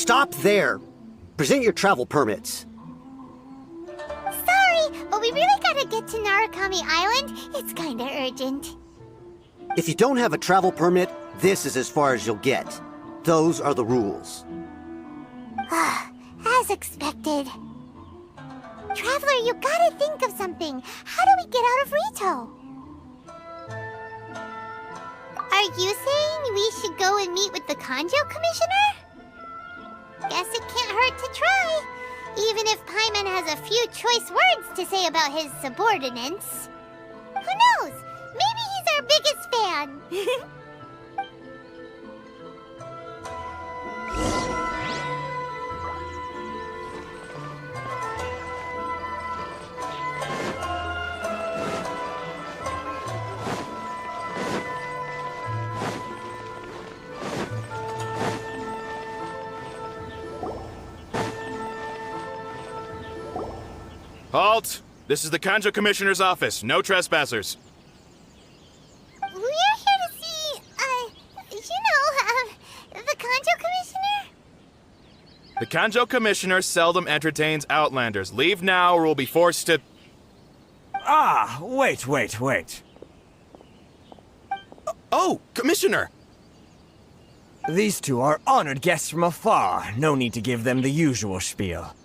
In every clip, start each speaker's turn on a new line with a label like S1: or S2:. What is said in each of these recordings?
S1: Stop there! Present your travel permits.
S2: Sorry, but we really gotta get to Narukami Island. It's kinda urgent.
S1: If you don't have a travel permit, this is as far as you'll get. Those are the rules.
S2: As expected. Traveler, you gotta think of something. How do we get out of Rito? Are you saying we should go and meet with the Kanjo Commissioner? Guess it can't hurt to try. Even if Paimon has a few choice words to say about his subordinates. Who knows? Maybe he's our biggest fan.
S3: Halt! This is the Kanjo Commissioner's office. No trespassers.
S2: We're here to see, the Kanjo Commissioner?
S3: The Kanjo Commissioner seldom entertains Outlanders. Leave now or we'll be forced to...
S4: Ah, wait.
S3: Oh, Commissioner!
S4: These two are honored guests from afar. No need to give them the usual spiel.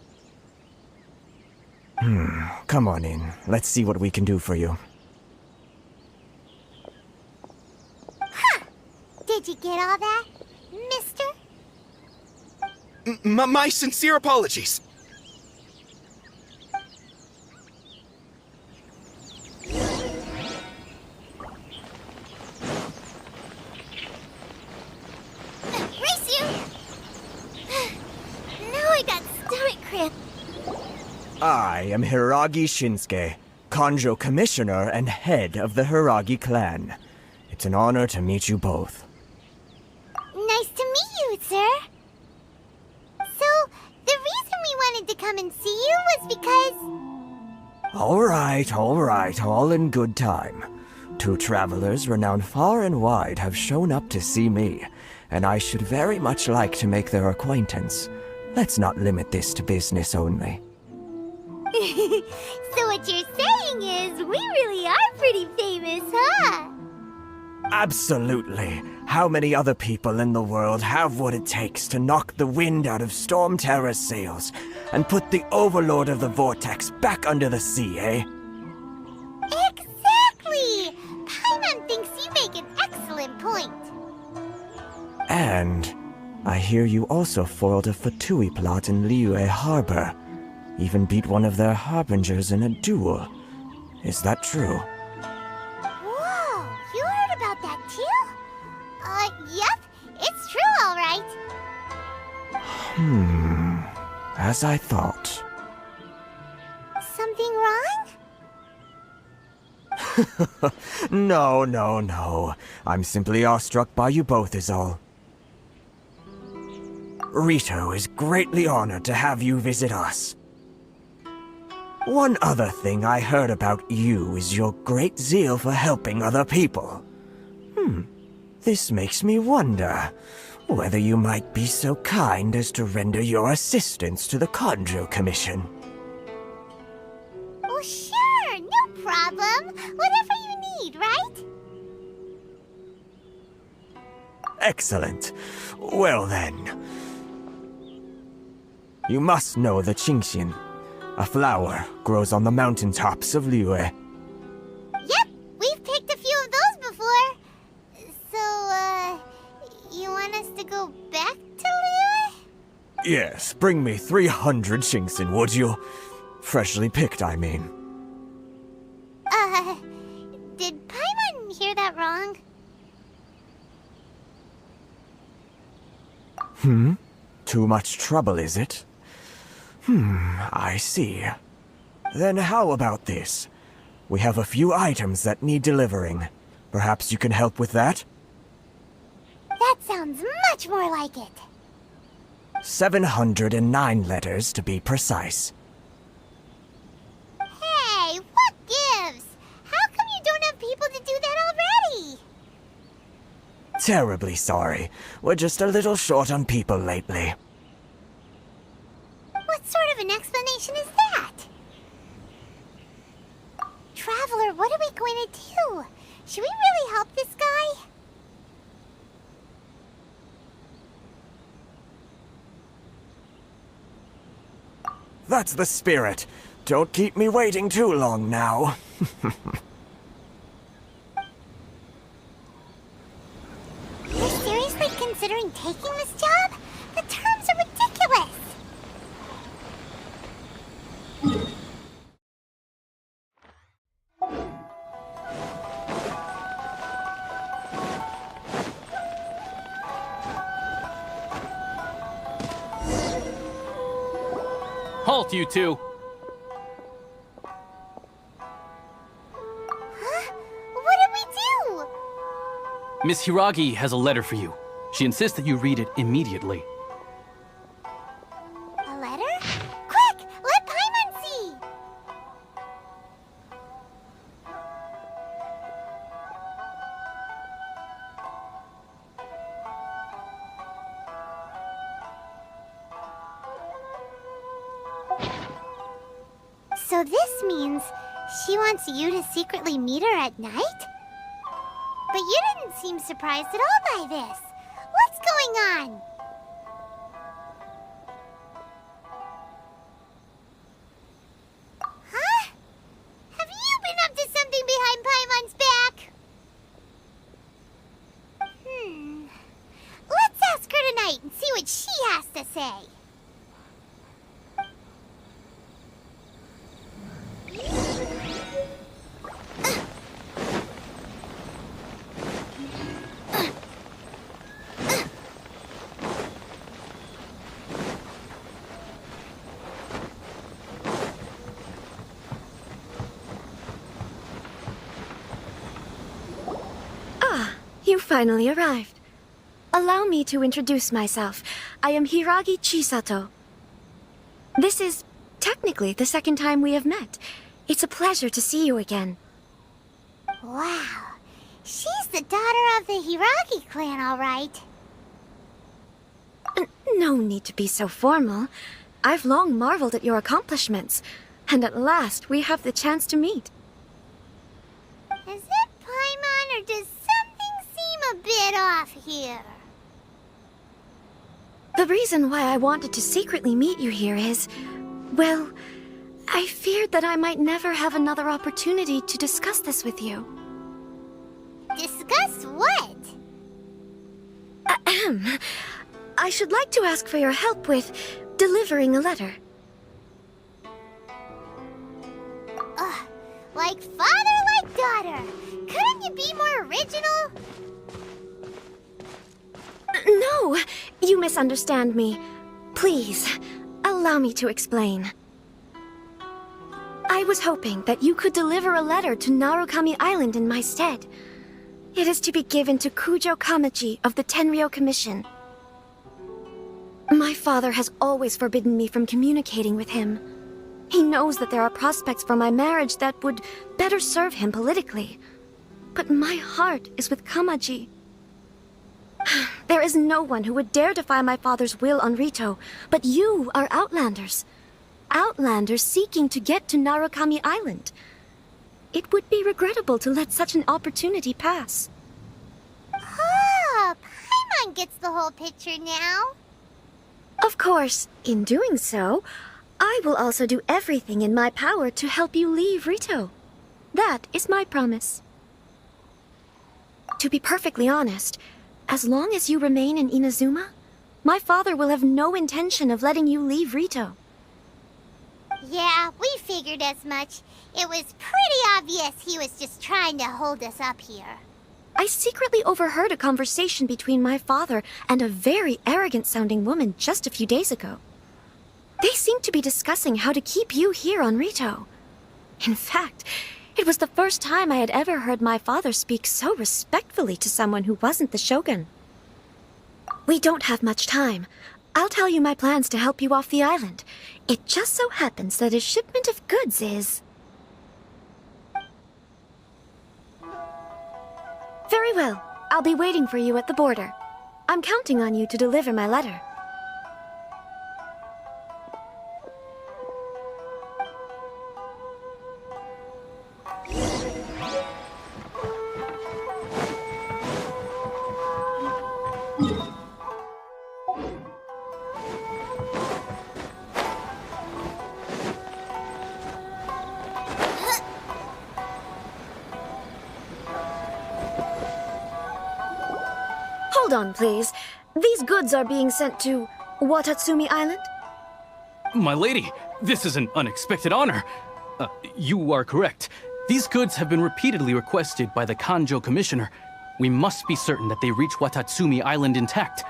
S4: Come on in. Let's see what we can do for you.
S2: Huh! Did you get all that, mister?
S3: My sincere apologies.
S2: Race you! Now I got stomach cramp.
S4: I am Hiragi Shinsuke, Kanjo Commissioner and head of the Hiragi clan. It's an honor to meet you both.
S2: Nice to meet you, sir. So, the reason we wanted to come and see you was because...
S4: All right, all in good time. Two travelers renowned far and wide have shown up to see me, and I should very much like to make their acquaintance. Let's not limit this to business only.
S2: So what you're saying is, we really are pretty famous, huh?
S4: Absolutely. How many other people in the world have what it takes to knock the wind out of Storm Terror's sails and put the overlord of the vortex back under the sea, eh?
S2: Exactly! Paimon thinks you make an excellent point.
S4: And I hear you also foiled a Fatui plot in Liyue Harbor. Even beat one of their harbingers in a duel. Is that true?
S2: Whoa, you heard about that too? Yep, it's true, all right.
S4: As I thought.
S2: Something wrong?
S4: No. I'm simply awestruck by you both is all. Rito is greatly honored to have you visit us. One other thing I heard about you is your great zeal for helping other people. This makes me wonder whether you might be so kind as to render your assistance to the Kanjo Commission.
S2: Oh, sure, no problem. Whatever you need, right?
S4: Excellent. Well then. You must know the Qingshin. A flower grows on the mountaintops of Liyue.
S2: Yep, we've picked a few of those before. So, you want us to go back to Liyue?
S4: Yes, bring me 300 Qingshin, would you? Freshly picked, I mean.
S2: Did Paimon hear that wrong?
S4: Too much trouble, is it? I see. Then how about this? We have a few items that need delivering. Perhaps you can help with that?
S2: That sounds much more like it.
S4: 709 letters to be precise.
S2: Hey, what gives? How come you don't have people to do that already?
S4: Terribly sorry. We're just a little short on people lately.
S2: explanation is that? Traveler, what are we going to do? Should we really help this guy?
S4: That's the spirit. Don't keep me waiting too long now.
S2: You're seriously considering taking this job? The terms are ridiculous!
S5: Halt, you two!
S2: Huh? What did we do?
S5: Miss Hiragi has a letter for you. She insists that you read it immediately.
S2: A letter? Quick! Let Paimon see! So this means she wants you to secretly meet her at night? But you didn't seem surprised at all by this. What's going on? Huh? Have you been up to something behind Paimon's back? Let's ask her tonight and see what she has to say.
S6: You finally arrived. Allow me to introduce myself. I am Hiragi Chisato. This is technically the second time we have met. It's a pleasure to see you again.
S2: Wow. She's the daughter of the Hiragi clan, all right.
S6: No need to be so formal. I've long marveled at your accomplishments, and at last we have the chance to meet.
S2: Is it Paimon, or does something seem a bit off here?
S6: The reason why I wanted to secretly meet you here is, well, I feared that I might never have another opportunity to discuss this with you.
S2: Discuss what?
S6: Ahem. I should like to ask for your help with delivering a letter.
S2: Like father, like daughter. Couldn't you be more original?
S6: No, you misunderstand me. Please, allow me to explain. I was hoping that you could deliver a letter to Narukami Island in my stead. It is to be given to Kujo Kamaji of the Tenryou Commission. My father has always forbidden me from communicating with him. He knows that there are prospects for my marriage that would better serve him politically. But my heart is with Kamaji. There is no one who would dare defy my father's will on Rito, but you are Outlanders. Outlanders seeking to get to Narukami Island. It would be regrettable to let such an opportunity pass.
S2: Oh, Paimon gets the whole picture now.
S6: Of course, in doing so, I will also do everything in my power to help you leave Rito. That is my promise. To be perfectly honest, as long as you remain in Inazuma, my father will have no intention of letting you leave Rito.
S2: Yeah, we figured as much. It was pretty obvious he was just trying to hold us up here.
S6: I secretly overheard a conversation between my father and a very arrogant-sounding woman just a few days ago. They seemed to be discussing how to keep you here on Rito. In fact, it was the first time I had ever heard my father speak so respectfully to someone who wasn't the Shogun. We don't have much time. I'll tell you my plans to help you off the island. It just so happens that a shipment of goods is... Very well. I'll be waiting for you at the border. I'm counting on you to deliver my letter. Hold on, please. These goods are being sent to Watatsumi Island?
S5: My lady, this is an unexpected honor. You are correct. These goods have been repeatedly requested by the Kanjo Commissioner. We must be certain that they reach Watatsumi Island intact.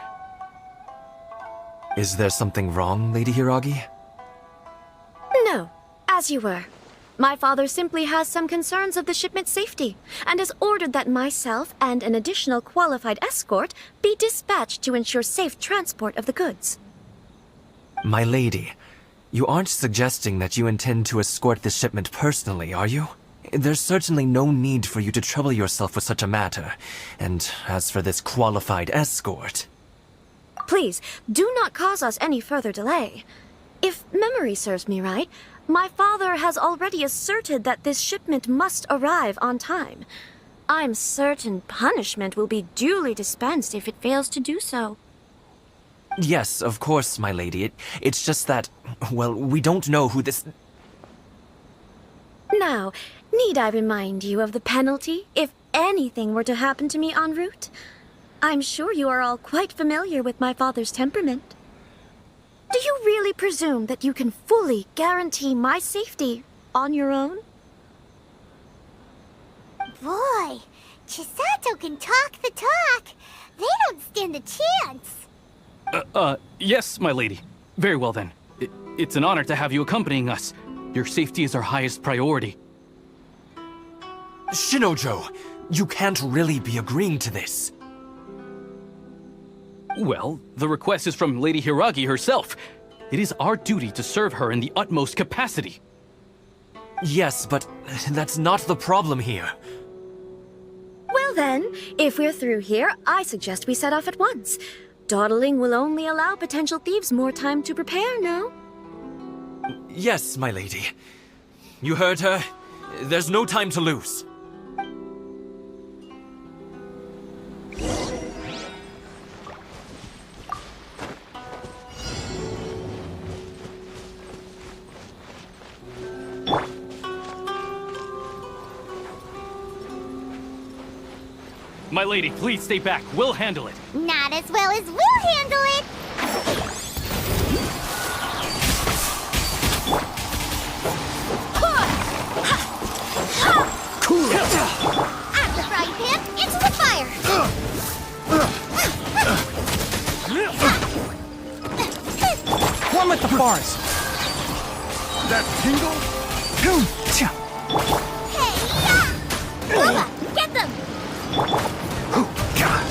S7: Is there something wrong, Lady Hiragi?
S6: No, as you were. My father simply has some concerns of the shipment's safety, and has ordered that myself and an additional qualified escort be dispatched to ensure safe transport of the goods.
S7: My lady, you aren't suggesting that you intend to escort this shipment personally, are you? There's certainly no need for you to trouble yourself with such a matter. And as for this qualified escort...
S6: Please, do not cause us any further delay. If memory serves me right, my father has already asserted that this shipment must arrive on time. I'm certain punishment will be duly dispensed if it fails to do so.
S7: Yes, of course, my lady. It's just that, well, we don't know who this...
S6: Now, need I remind you of the penalty if anything were to happen to me en route? I'm sure you are all quite familiar with my father's temperament. Do you really presume that you can fully guarantee my safety on your own?
S2: Boy, Chisato can talk the talk. They don't stand a chance.
S5: Yes, my lady. Very well then. It's an honor to have you accompanying us. Your safety is our highest priority.
S7: Shinojo, you can't really be agreeing to this.
S5: Well, the request is from Lady Hiragi herself. It is our duty to serve her in the utmost capacity.
S7: Yes, but that's not the problem here.
S6: Well then, if we're through here, I suggest we set off at once. Dawdling will only allow potential thieves more time to prepare, no?
S7: Yes, my lady. You heard her. There's no time to lose.
S5: My lady, please stay back. We'll handle it.
S2: Not as well as we'll handle it.
S4: Cool it!
S2: At the frying pan, into the fire.
S4: Plummet the forest!
S8: That tingle?
S2: Hey, yeah! Bubba, get them!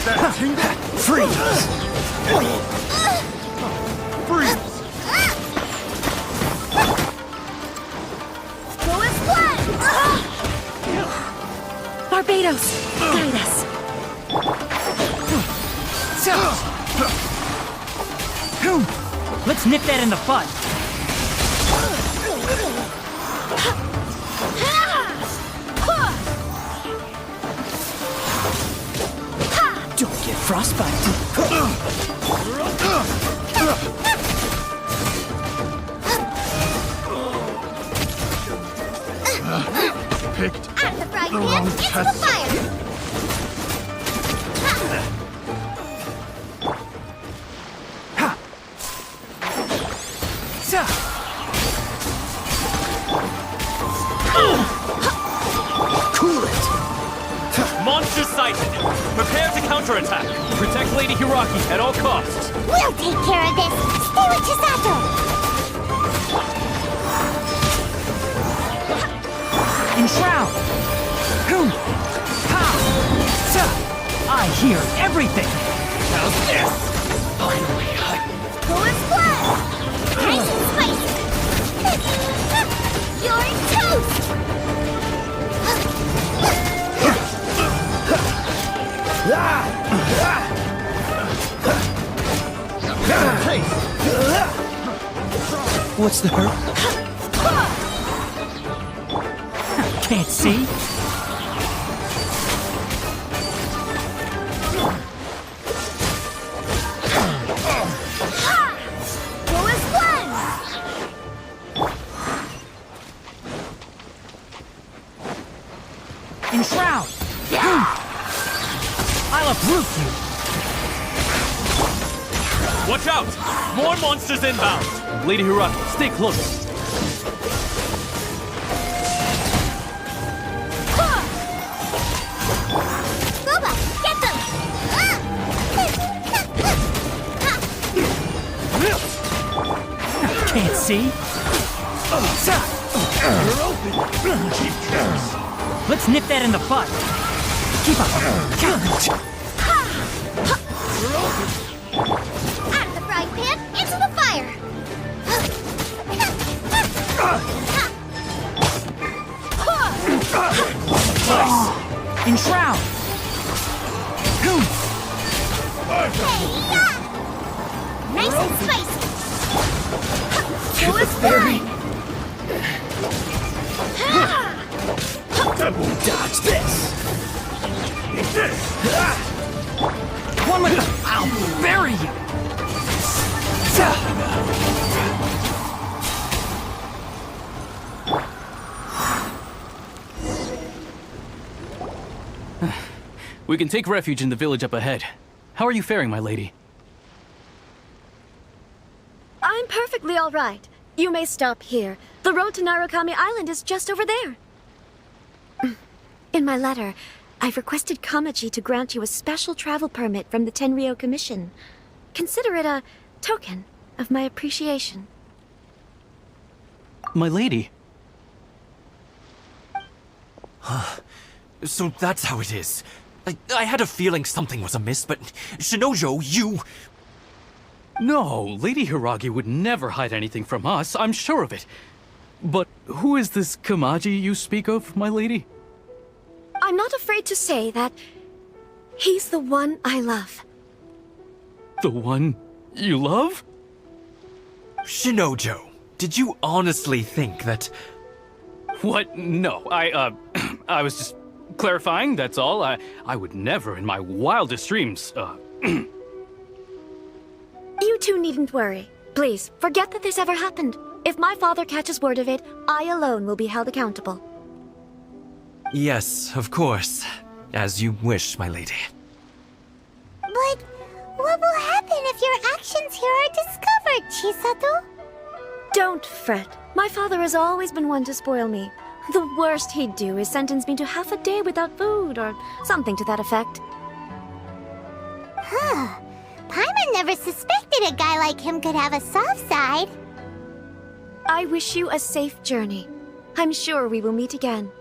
S8: That tingle?
S4: Freeze!
S8: Freeze!
S2: Go and splat!
S6: Barbados, guide us.
S9: Let's nip that in the bud.
S4: Don't get frostbite.
S8: Picked
S2: At the frying
S8: the
S2: pan,
S8: wrong
S2: into the
S8: test.
S2: fire!
S4: Cool it!
S5: Monster sighted! Prepare to counterattack! Protect Lady Hiragi at all costs!
S2: We'll take care of this! Stay with Chisato!
S9: Enshroud! Hoom! Ha! Sa! I hear everything!
S7: How's this? Finally,
S2: Go and splat! Nice and spicy! You're toast!
S4: What's the hurt?
S9: Can't see?
S3: Watch out! More monsters inbound!
S5: Lady Hiraki, stay close.
S2: Boba, get them!
S9: Can't see. Let's nip that in the bud. Keep up.
S2: Out of the frying pan, into the fire!
S9: Enshroud.
S2: Nice and spicy!
S8: Dodge this! Eat this!
S9: One with the... I'll bury you.
S5: We can take refuge in the village up ahead. How are you faring, my lady?
S6: I'm perfectly all right. You may stop here. The road to Narukami Island is just over there. In my letter, I've requested Kamaji to grant you a special travel permit from the Tenryou Commission. Consider it a token of my appreciation.
S5: My lady.
S7: So that's how it is. I had a feeling something was amiss, but Shinojo, you...
S5: No, Lady Hiragi would never hide anything from us, I'm sure of it. But who is this Kamaji you speak of, my lady?
S6: I'm not afraid to say that he's the one I love.
S5: The one you love?
S7: Shinojo, did you honestly think that...
S5: What? No, I was just clarifying, that's all. I would never in my wildest dreams,
S6: You two needn't worry. Please, forget that this ever happened. If my father catches word of it, I alone will be held accountable.
S7: Yes, of course. As you wish, my lady.
S2: But what will happen if your actions here are discovered, Chisato?
S6: Don't fret. My father has always been one to spoil me. The worst he'd do is sentence me to half a day without food, or something to that effect.
S2: Huh. Paimon never suspected a guy like him could have a soft side.
S6: I wish you a safe journey. I'm sure we will meet again.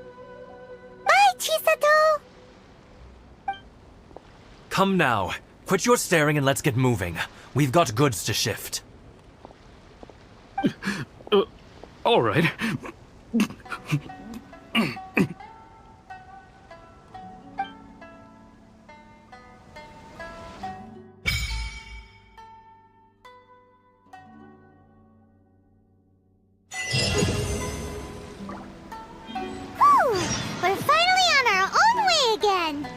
S2: Bye, Chisato!
S7: Come now. Quit your staring and let's get moving. We've got goods to shift.
S5: all right.
S2: We're finally on our own way again!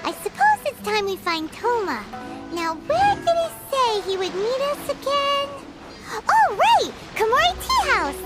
S2: I suppose it's time we find Toma. Now, where did he say he would meet us again? Oh, right! Komori Tea House!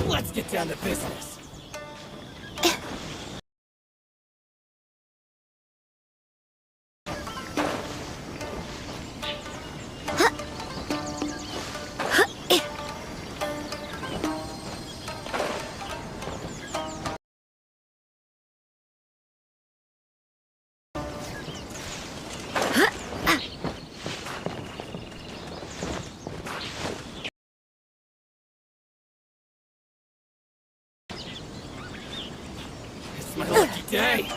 S9: Let's get down to business. My lucky day!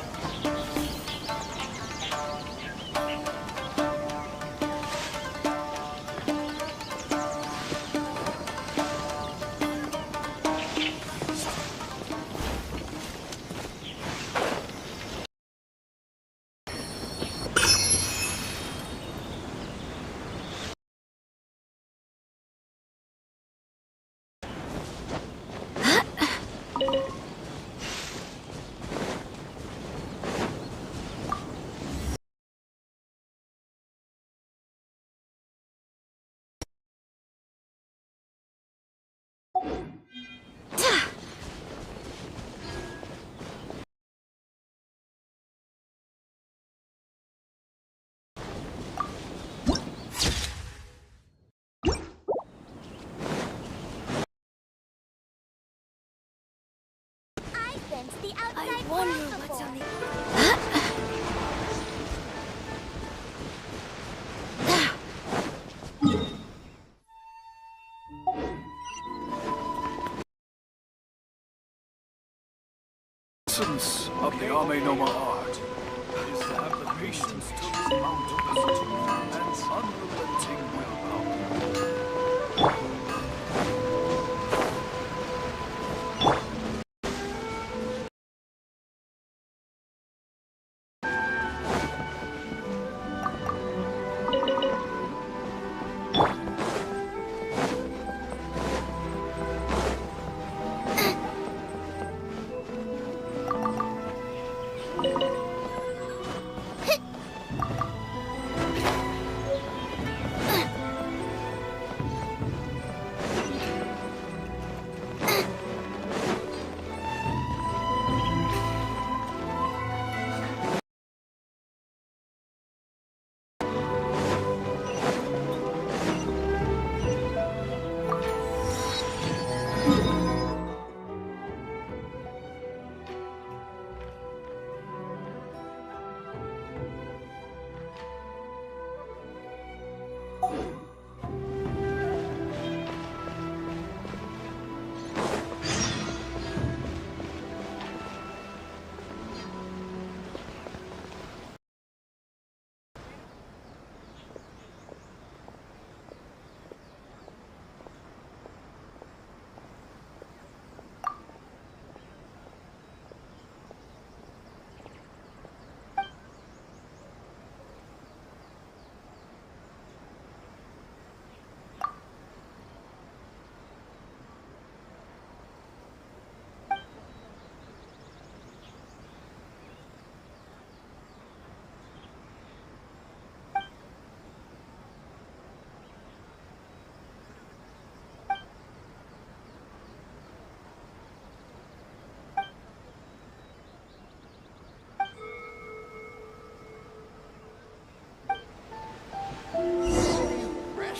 S2: I wonder what's on the...
S8: essence of the Ame Noma art is to have the patience to surmount this and unrelenting willpower.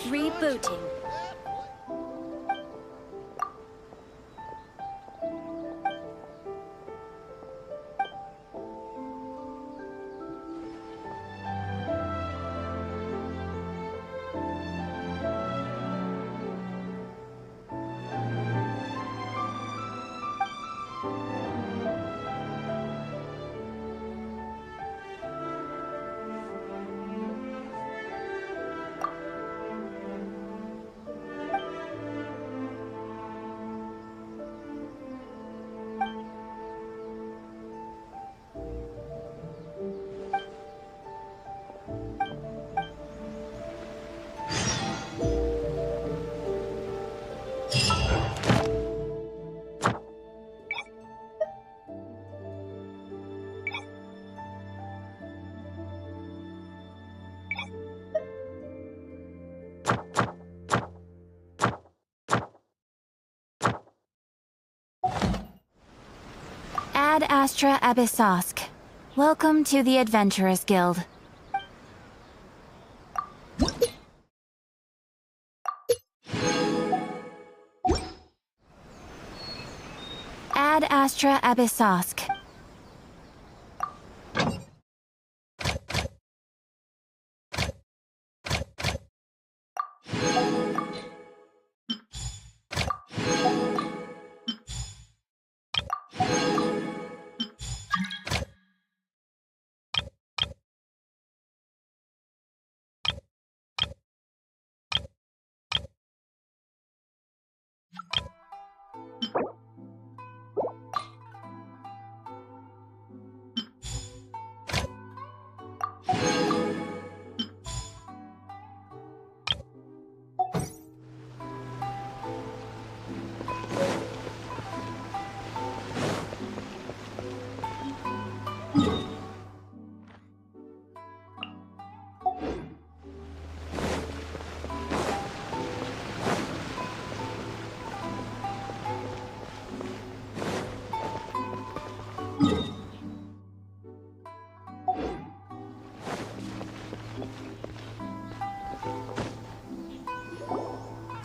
S6: Rebooting.
S10: Ad Astra Abyssosk. Welcome to the Adventurers Guild. Ad Astra Abyssosk.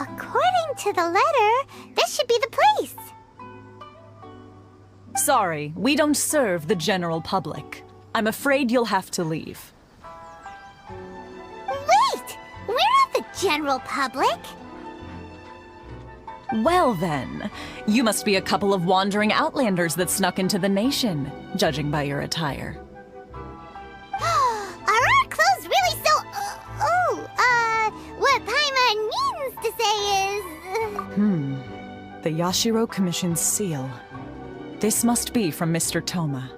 S2: According to the letter, this should be the place.
S11: Sorry, we don't serve the general public. I'm afraid you'll have to leave.
S2: Wait! We're not the general public.
S11: Well then, you must be a couple of wandering outlanders that snuck into the nation, judging by your attire.
S2: Are our clothes really so... what Paimon means to say is...
S11: The Yashiro Commission's seal. This must be from Mr. Toma.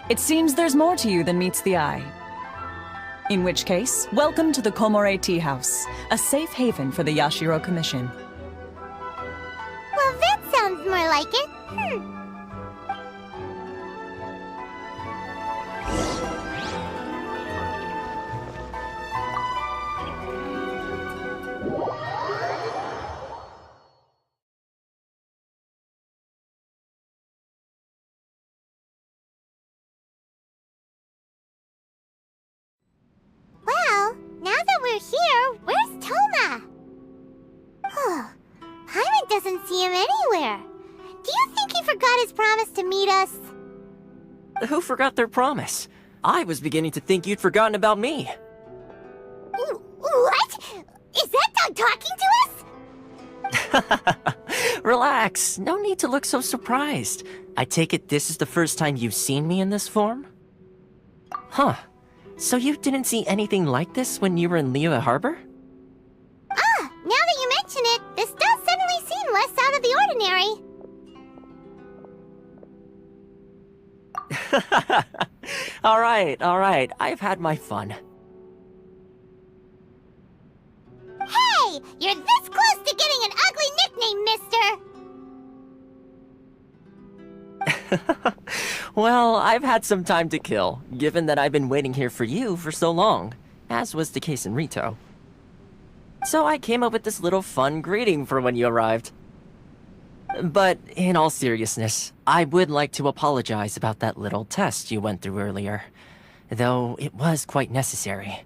S11: It seems there's more to you than meets the eye. In which case, welcome to the Komore Tea House, a safe haven for the Yashiro Commission.
S2: Well, that sounds more like it. Well, now that we're here, where's Toma? Paimon doesn't see him anywhere. Do you think he forgot his promise to meet us?
S12: Who forgot their promise? I was beginning to think you'd forgotten about me.
S2: What? Is that dog talking to us?
S12: Relax, no need to look so surprised. I take it this is the first time you've seen me in this form? Huh. So you didn't see anything like this when you were in Liyue Harbor?
S2: Now that you mention it, this does suddenly seem less out of the ordinary.
S12: Alright, I've had my fun.
S2: Hey! You're this close to getting an ugly nickname, mister!
S12: Well, I've had some time to kill, given that I've been waiting here for you for so long, as was the case in Rito. So I came up with this little fun greeting for when you arrived. But in all seriousness, I would like to apologize about that little test you went through earlier, though it was quite necessary.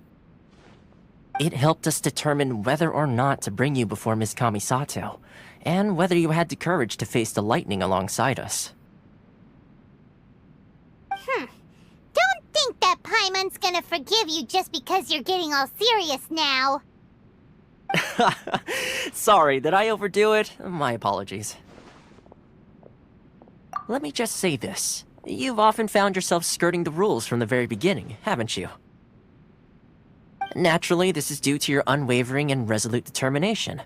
S12: It helped us determine whether or not to bring you before Ms. Kamisato, and whether you had the courage to face the lightning alongside us.
S2: Don't think that Paimon's gonna forgive you just because you're getting all serious now.
S12: Sorry, did I overdo it? My apologies. Let me just say this. You've often found yourself skirting the rules from the very beginning, haven't you? Naturally, this is due to your unwavering and resolute determination.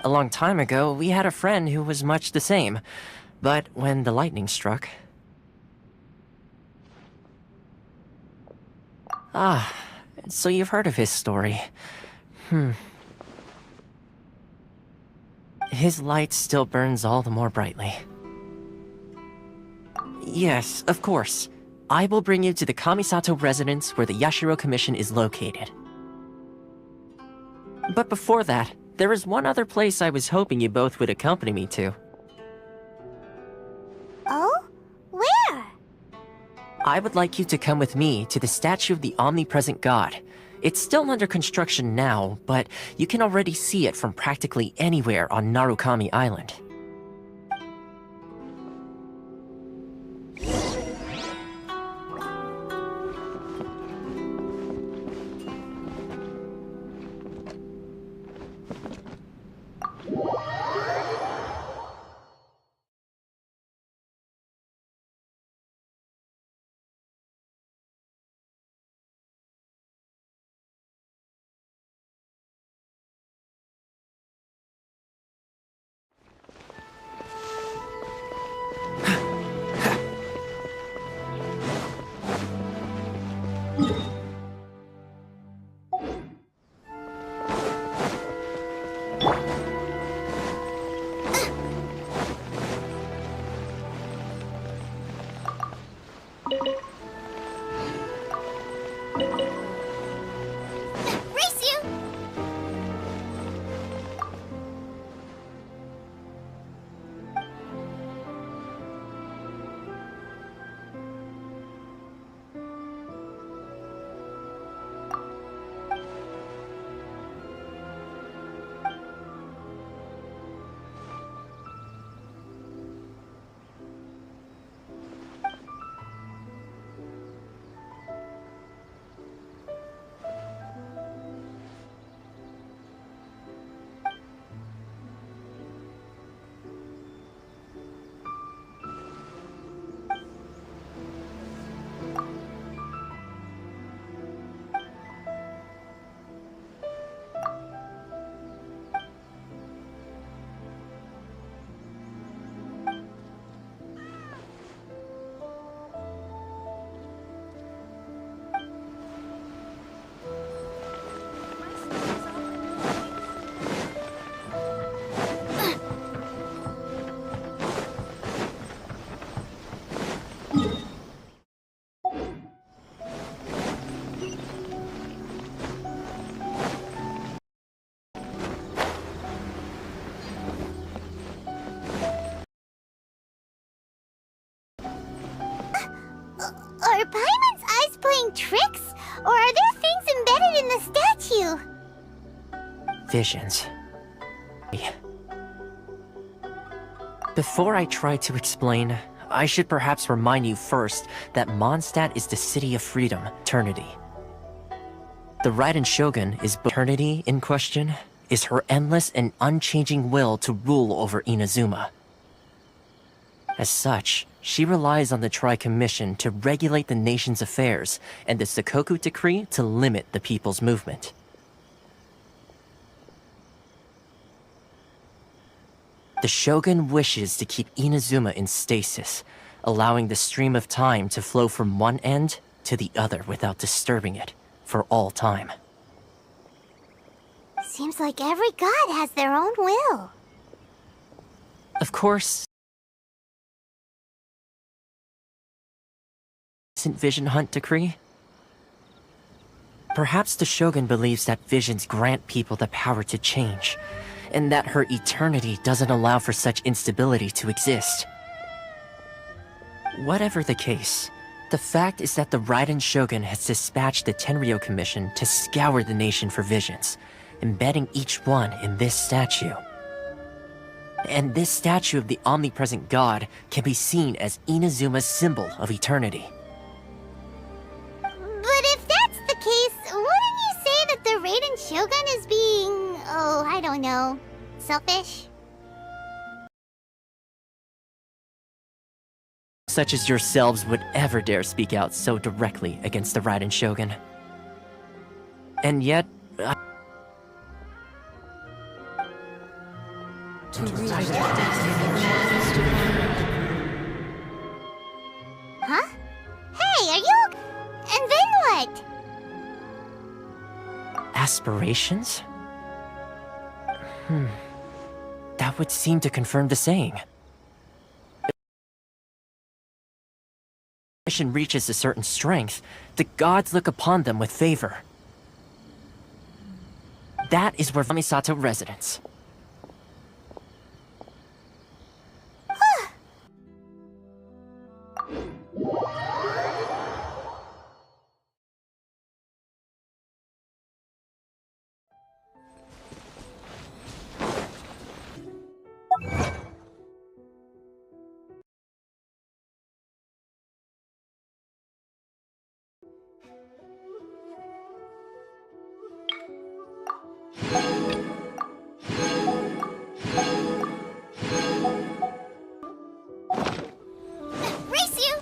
S12: A long time ago, we had a friend who was much the same, but when the lightning struck... Ah, so you've heard of his story. His light still burns all the more brightly. Yes, of course. I will bring you to the Kamisato residence where the Yashiro Commission is located. But before that, there is one other place I was hoping you both would accompany me to.
S2: Oh? Where?
S12: I would like you to come with me to the statue of the omnipresent god. It's still under construction now, but you can already see it from practically anywhere on Narukami Island.
S2: Are Paimon's eyes playing tricks? Or are there things embedded in the statue?
S12: Visions. Before I try to explain, I should perhaps remind you first that Mondstadt is the city of freedom, Eternity. The Raiden Shogun is Eternity in question, is her endless and unchanging will to rule over Inazuma. As such, she relies on the Tri-Commission to regulate the nation's affairs and the Sakoku Decree to limit the people's movement. The Shogun wishes to keep Inazuma in stasis, allowing the stream of time to flow from one end to the other without disturbing it for all time.
S2: Seems like every god has their own will.
S12: Of course, Vision Hunt Decree? Perhaps the Shogun believes that visions grant people the power to change, and that her eternity doesn't allow for such instability to exist. Whatever the case, The fact is that the Raiden Shogun has dispatched the Tenryou Commission to scour the nation for visions, embedding each one in this statue. And this statue of the omnipresent god can be seen as Inazuma's symbol of eternity.
S2: But if that's the case, wouldn't you say that the Raiden Shogun is being, oh, I don't know, selfish?
S12: Such as yourselves would ever dare speak out so directly against the Raiden Shogun. And yet,
S2: Huh? Hey, are you... And then what?
S12: aspirations? That would seem to confirm the saying. If a mission reaches a certain strength, the gods look upon them with favor. That is where Misato residence.
S2: Race you!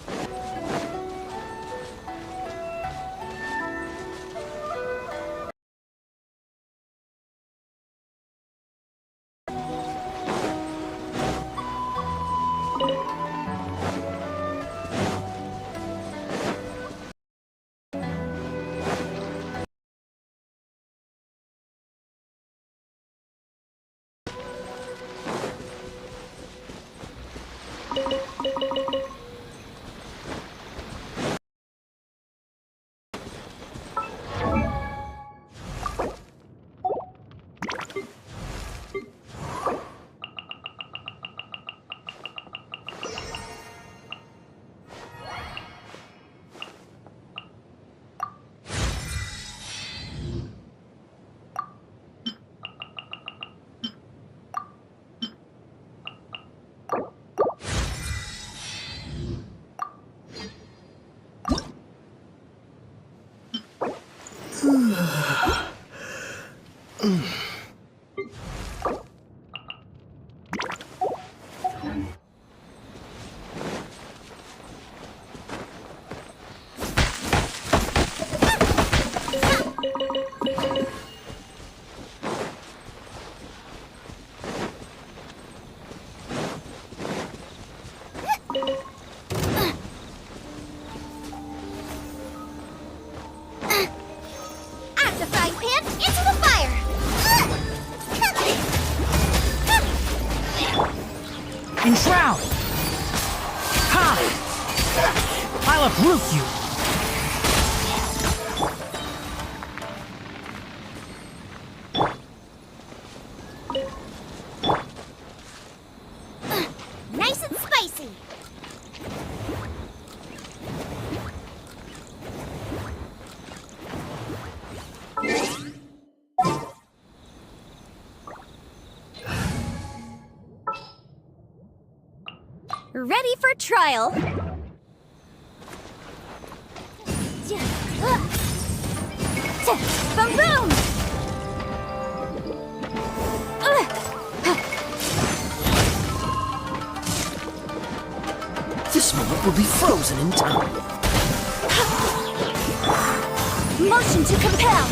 S9: Enshroud! Ha! I'll uproot you!
S2: Nice and spicy!
S6: Ready for trial. Boom boom!
S4: This moment will be frozen in time.
S6: Motion to compel.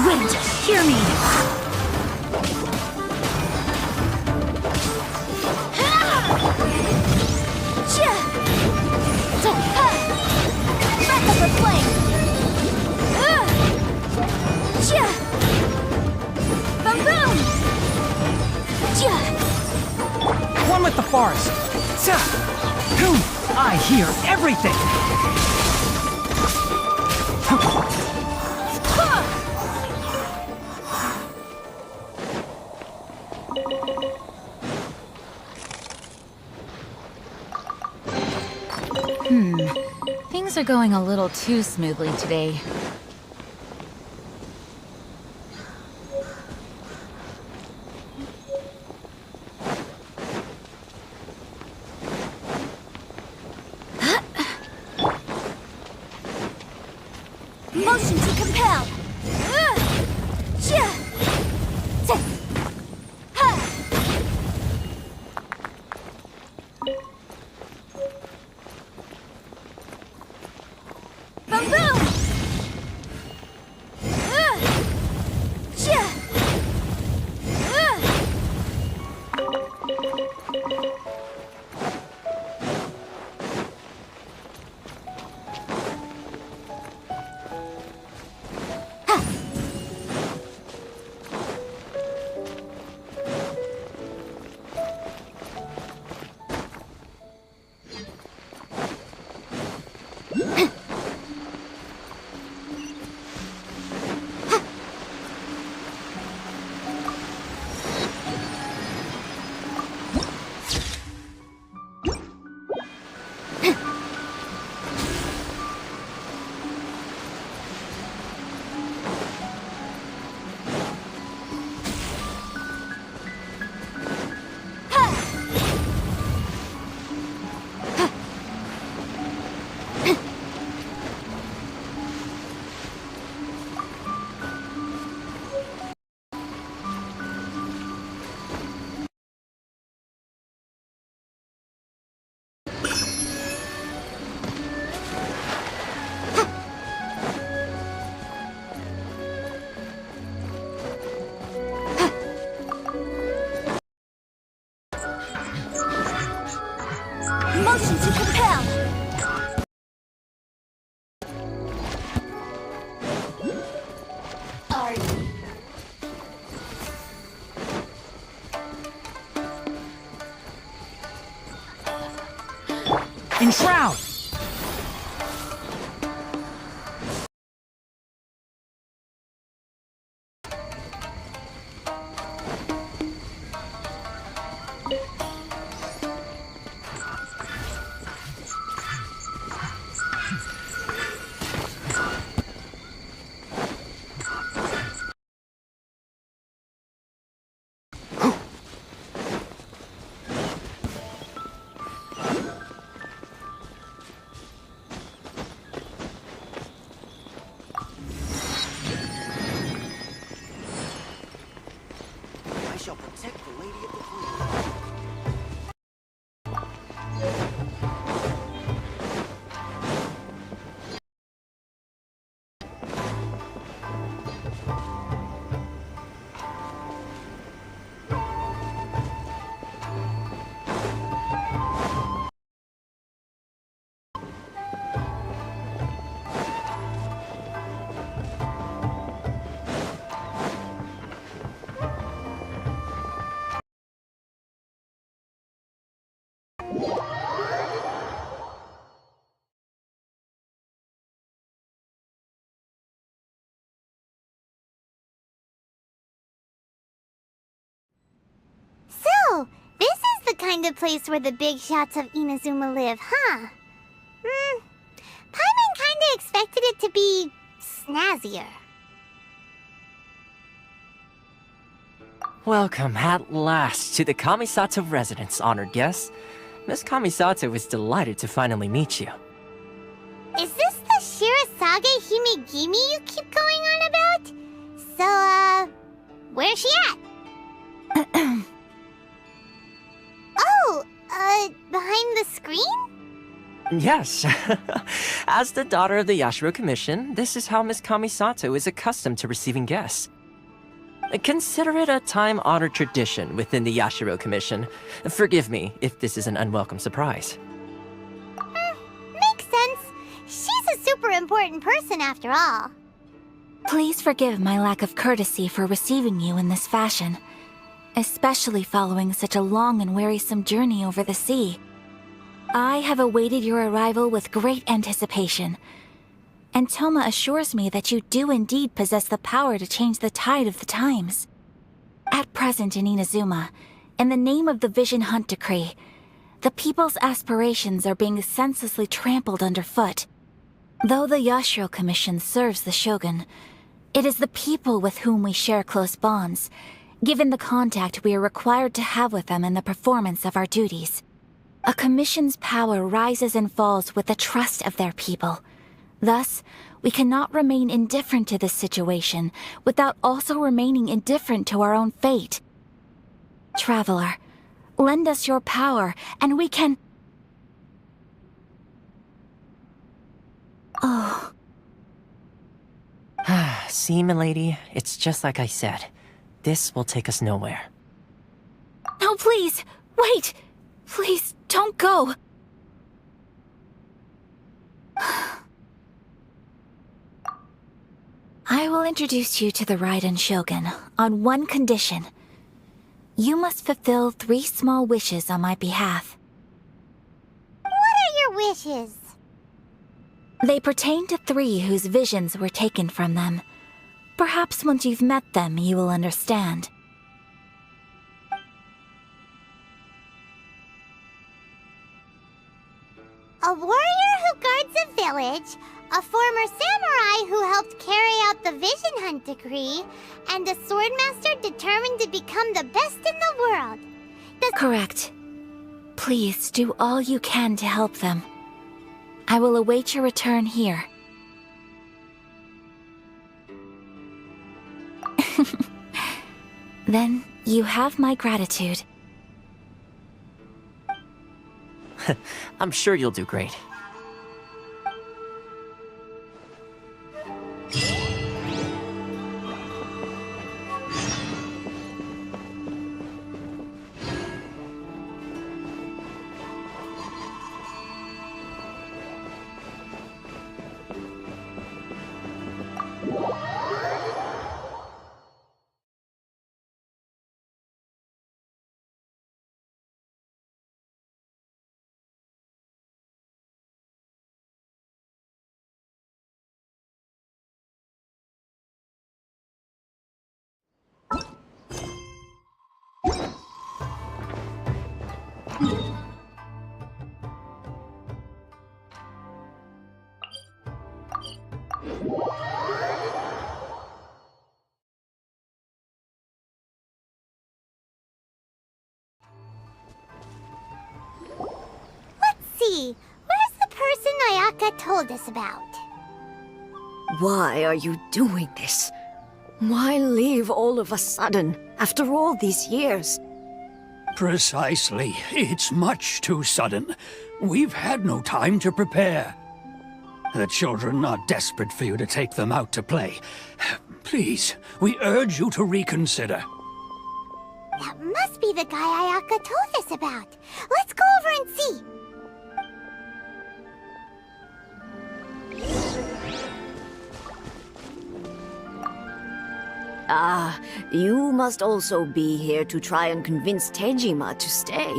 S6: Wind, hear me. Breath of the flame. Boom boom.
S9: One with the forest! I hear everything!
S10: Things are going a little too smoothly today.
S6: Motion to compel! Boom boom! Motion to compel!
S9: Enshroud!
S1: I shall protect the Lady of the Queen.
S2: So, this is the kind of place where the big shots of Inazuma live, huh? Paimon kinda expected it to be snazzier.
S12: Welcome at last to the Kamisato residence, honored guests. Miss Kamisato is delighted to finally meet you.
S2: Is this the Shirasage Himegimi you keep going on about? So, where's she at? Behind the screen?
S12: Yes. As the daughter of the Yashiro Commission, this is how Miss Kamisato is accustomed to receiving guests. Consider it a time-honored tradition within the Yashiro Commission. Forgive me if this is an unwelcome surprise.
S2: Makes sense. She's a super important person after all.
S10: Please forgive my lack of courtesy for receiving you in this fashion, especially following such a long and wearisome journey over the sea. I have awaited your arrival with great anticipation, and Toma assures me that you do indeed possess the power to change the tide of the times. At present in Inazuma, in the name of the Vision Hunt Decree, the people's aspirations are being senselessly trampled underfoot. Though the Yashiro Commission serves the Shogun, it is the people with whom we share close bonds, given the contact we are required to have with them in the performance of our duties. A commission's power rises and falls with the trust of their people. Thus, we cannot remain indifferent to this situation without also remaining indifferent to our own fate. Traveler, lend us your power, and we can... Oh.
S12: See, milady, it's just like I said. This will take us nowhere.
S10: No, please! Wait! Please, don't go! I will introduce you to the Raiden Shogun on one condition. You must fulfill 3 small wishes on my behalf.
S2: What are your wishes?
S10: They pertain to 3 whose visions were taken from them. Perhaps once you've met them, you will understand.
S2: A warrior who guards a village, a former samurai who helped carry out the Vision Hunt decree, and a swordmaster determined to become the best in the world.
S10: Correct. Please do all you can to help them. I will await your return here. Then you have my gratitude.
S12: I'm sure you'll do great.
S2: See, where's the person Ayaka told us about?
S6: Why are you doing this? Why leave all of a sudden, after all these years?
S8: Precisely. It's much too sudden. We've had no time to prepare. The children are desperate for you to take them out to play. Please, we urge you to reconsider.
S2: That must be the guy Ayaka told us about. Let's go over and see.
S6: Ah, you must also be here to try and convince Tejima to stay.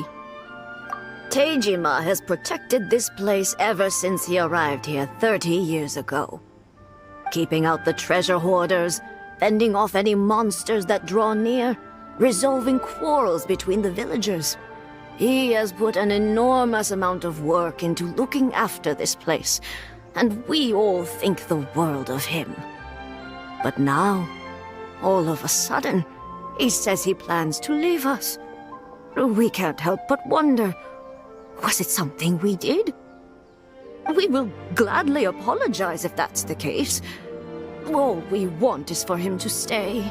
S6: Tejima has protected this place ever since he arrived here 30 years ago. Keeping out the treasure hoarders, fending off any monsters that draw near, resolving quarrels between the villagers. He has put an enormous amount of work into looking after this place, and we all think the world of him. But now, all of a sudden, he says he plans to leave us. We can't help but wonder, was it something we did? We will gladly apologize if that's the case. All we want is for him to stay.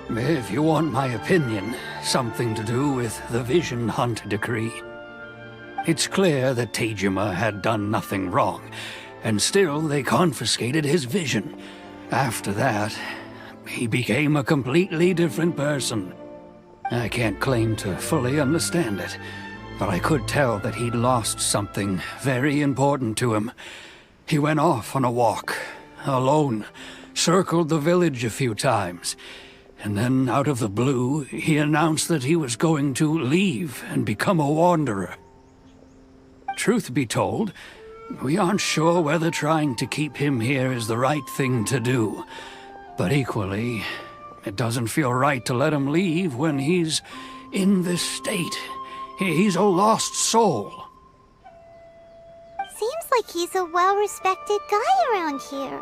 S8: If you want my opinion, something to do with the Vision Hunt decree. It's clear that Tejima had done nothing wrong, and still they confiscated his vision. After that, he became a completely different person. I can't claim to fully understand it, but I could tell that he'd lost something very important to him. He went off on a walk, alone, circled the village a few times, and then out of the blue, he announced that he was going to leave and become a wanderer. Truth be told, We aren't sure whether trying to keep him here is the right thing to do. But equally, it doesn't feel right to let him leave when he's in this state. He's a lost soul.
S2: Seems like he's a well-respected guy around here.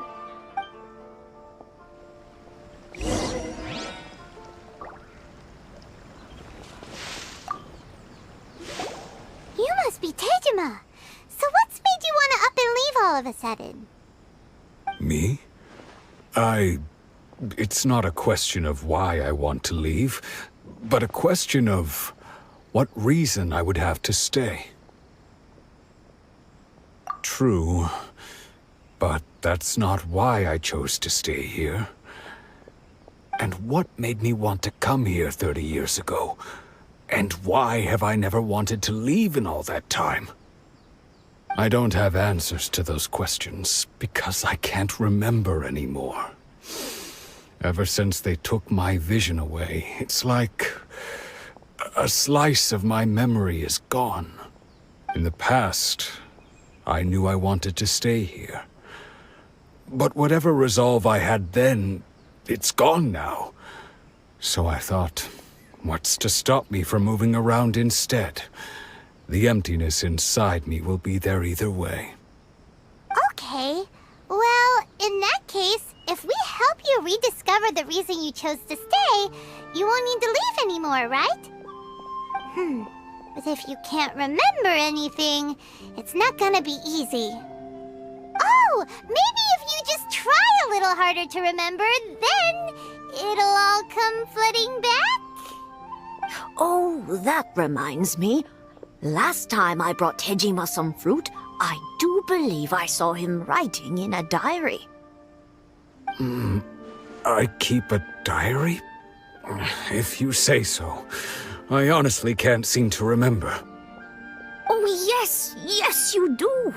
S2: You must be Tejima. So what's made you want to up and leave all of a sudden?
S13: Me? It's not a question of why I want to leave, but a question of what reason I would have to stay. True, but that's not why I chose to stay here. And what made me want to come here 30 years ago? And why have I never wanted to leave in all that time? I don't have answers to those questions because I can't remember anymore. Ever since they took my vision away, it's like a slice of my memory is gone. In the past, I knew I wanted to stay here. But whatever resolve I had then, it's gone now. So I thought, what's to stop me from moving around instead? The emptiness inside me will be there either way.
S2: Okay. Well, in that case, if we help you rediscover the reason you chose to stay, you won't need to leave anymore, right? But if you can't remember anything, it's not gonna be easy. Oh, maybe if you just try a little harder to remember, then it'll all come flooding back?
S14: Oh, that reminds me. Last time I brought Tejima some fruit, I do believe I saw him writing in a diary.
S13: I keep a diary? If you say so. I honestly can't seem to remember.
S14: Oh, yes, you do.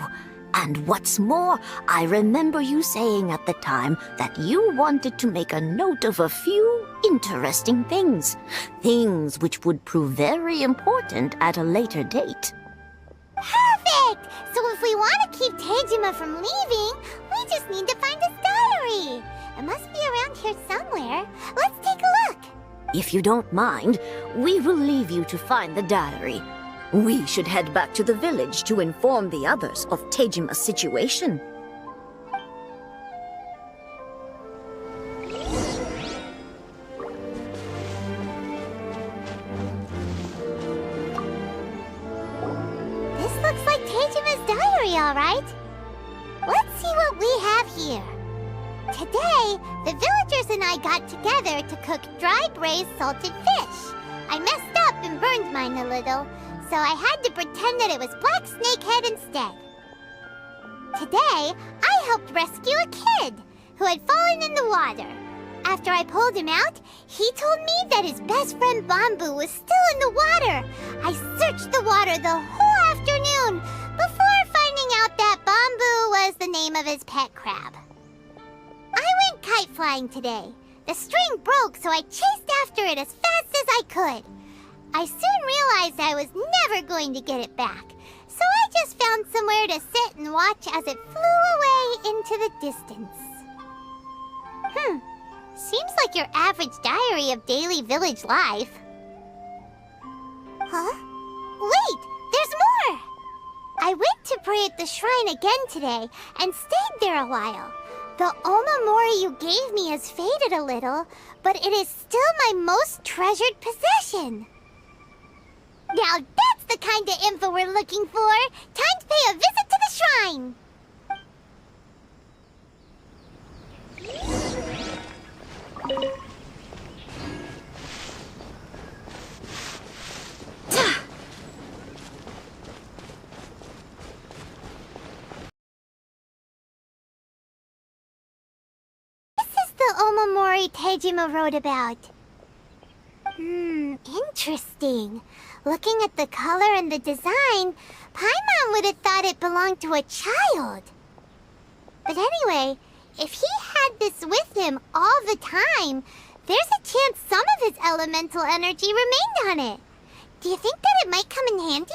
S14: And what's more, I remember you saying at the time that you wanted to make a note of a few interesting things. Things which would prove very important at a later date.
S2: Perfect! So if we want to keep Tejima from leaving, we just need to find his diary. It must be around here somewhere. Let's take a look.
S14: If you don't mind, we will leave you to find the diary. We should head back to the village to inform the others of Tejima's situation.
S2: This looks like Tejima's diary, all right. Let's see what we have here. Today, the villagers and I got together to cook dry braised salted fish. I messed up and burned mine a little, so I had to pretend that it was black snakehead instead. Today, I helped rescue a kid who had fallen in the water. After I pulled him out, he told me that his best friend Bamboo was still in the water. I searched the water the whole afternoon before finding out that Bamboo was the name of his pet crab. I went kite flying today. The string broke, so I chased after it as fast as I could. I soon realized I was never going to get it back, so I just found somewhere to sit and watch as it flew away into the distance. Seems like your average diary of daily village life. Huh? Wait, there's more! I went to pray at the shrine again today and stayed there a while. The omamori you gave me has faded a little, but it is still my most treasured possession. Now that's the kind of info we're looking for! Time to pay a visit to the shrine! The omamori Tejima wrote about. Interesting. Looking at the color and the design, Paimon would have thought it belonged to a child. But anyway, if he had this with him all the time, there's a chance some of his elemental energy remained on it. Do you think that it might come in handy?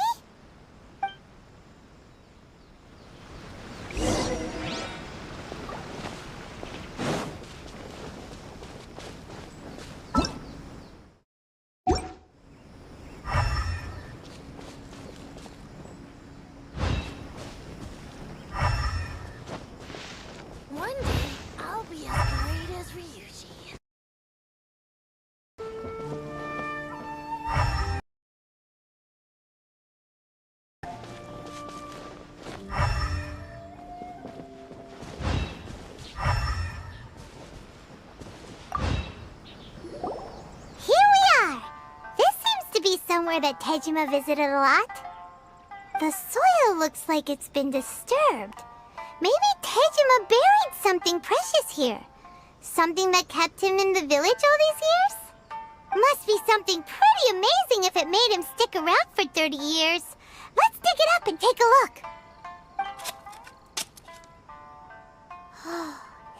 S14: be as great as Ryuji.
S2: Here we are! This seems to be somewhere that Tejima visited a lot. The soil looks like it's been disturbed. Maybe Tejima buried something precious here. Something that kept him in the village all these years? Must be something pretty amazing if it made him stick around for 30 years. Let's dig it up and take a look.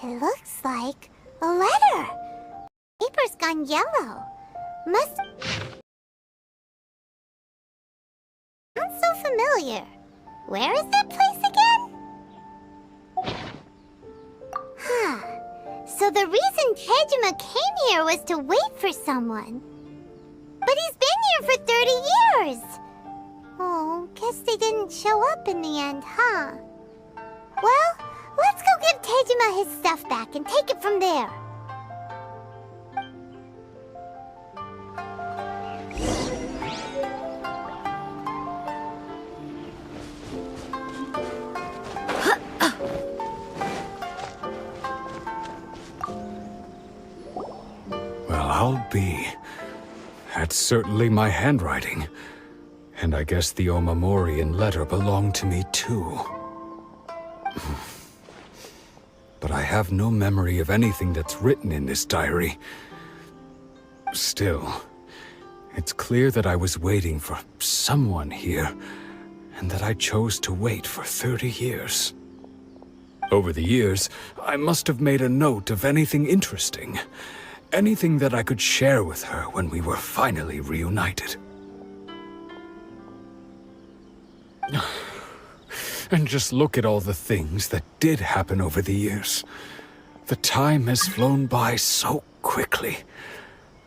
S2: It looks like a letter. Paper's gone yellow. Must... Sounds so familiar. Where is that place again? Huh. So the reason Tejima came here was to wait for someone. But he's been here for 30 years. Oh, guess they didn't show up in the end, huh? Well, let's go give Tejima his stuff back and take it from there.
S13: I'll be. That's certainly my handwriting. And I guess the Omamorian letter belonged to me too. But I have no memory of anything that's written in this diary. Still, it's clear that I was waiting for someone here, and that I chose to wait for 30 years. Over the years, I must have made a note of anything interesting. Anything that I could share with her when we were finally reunited. And just look at all the things that did happen over the years. The time has flown by so quickly.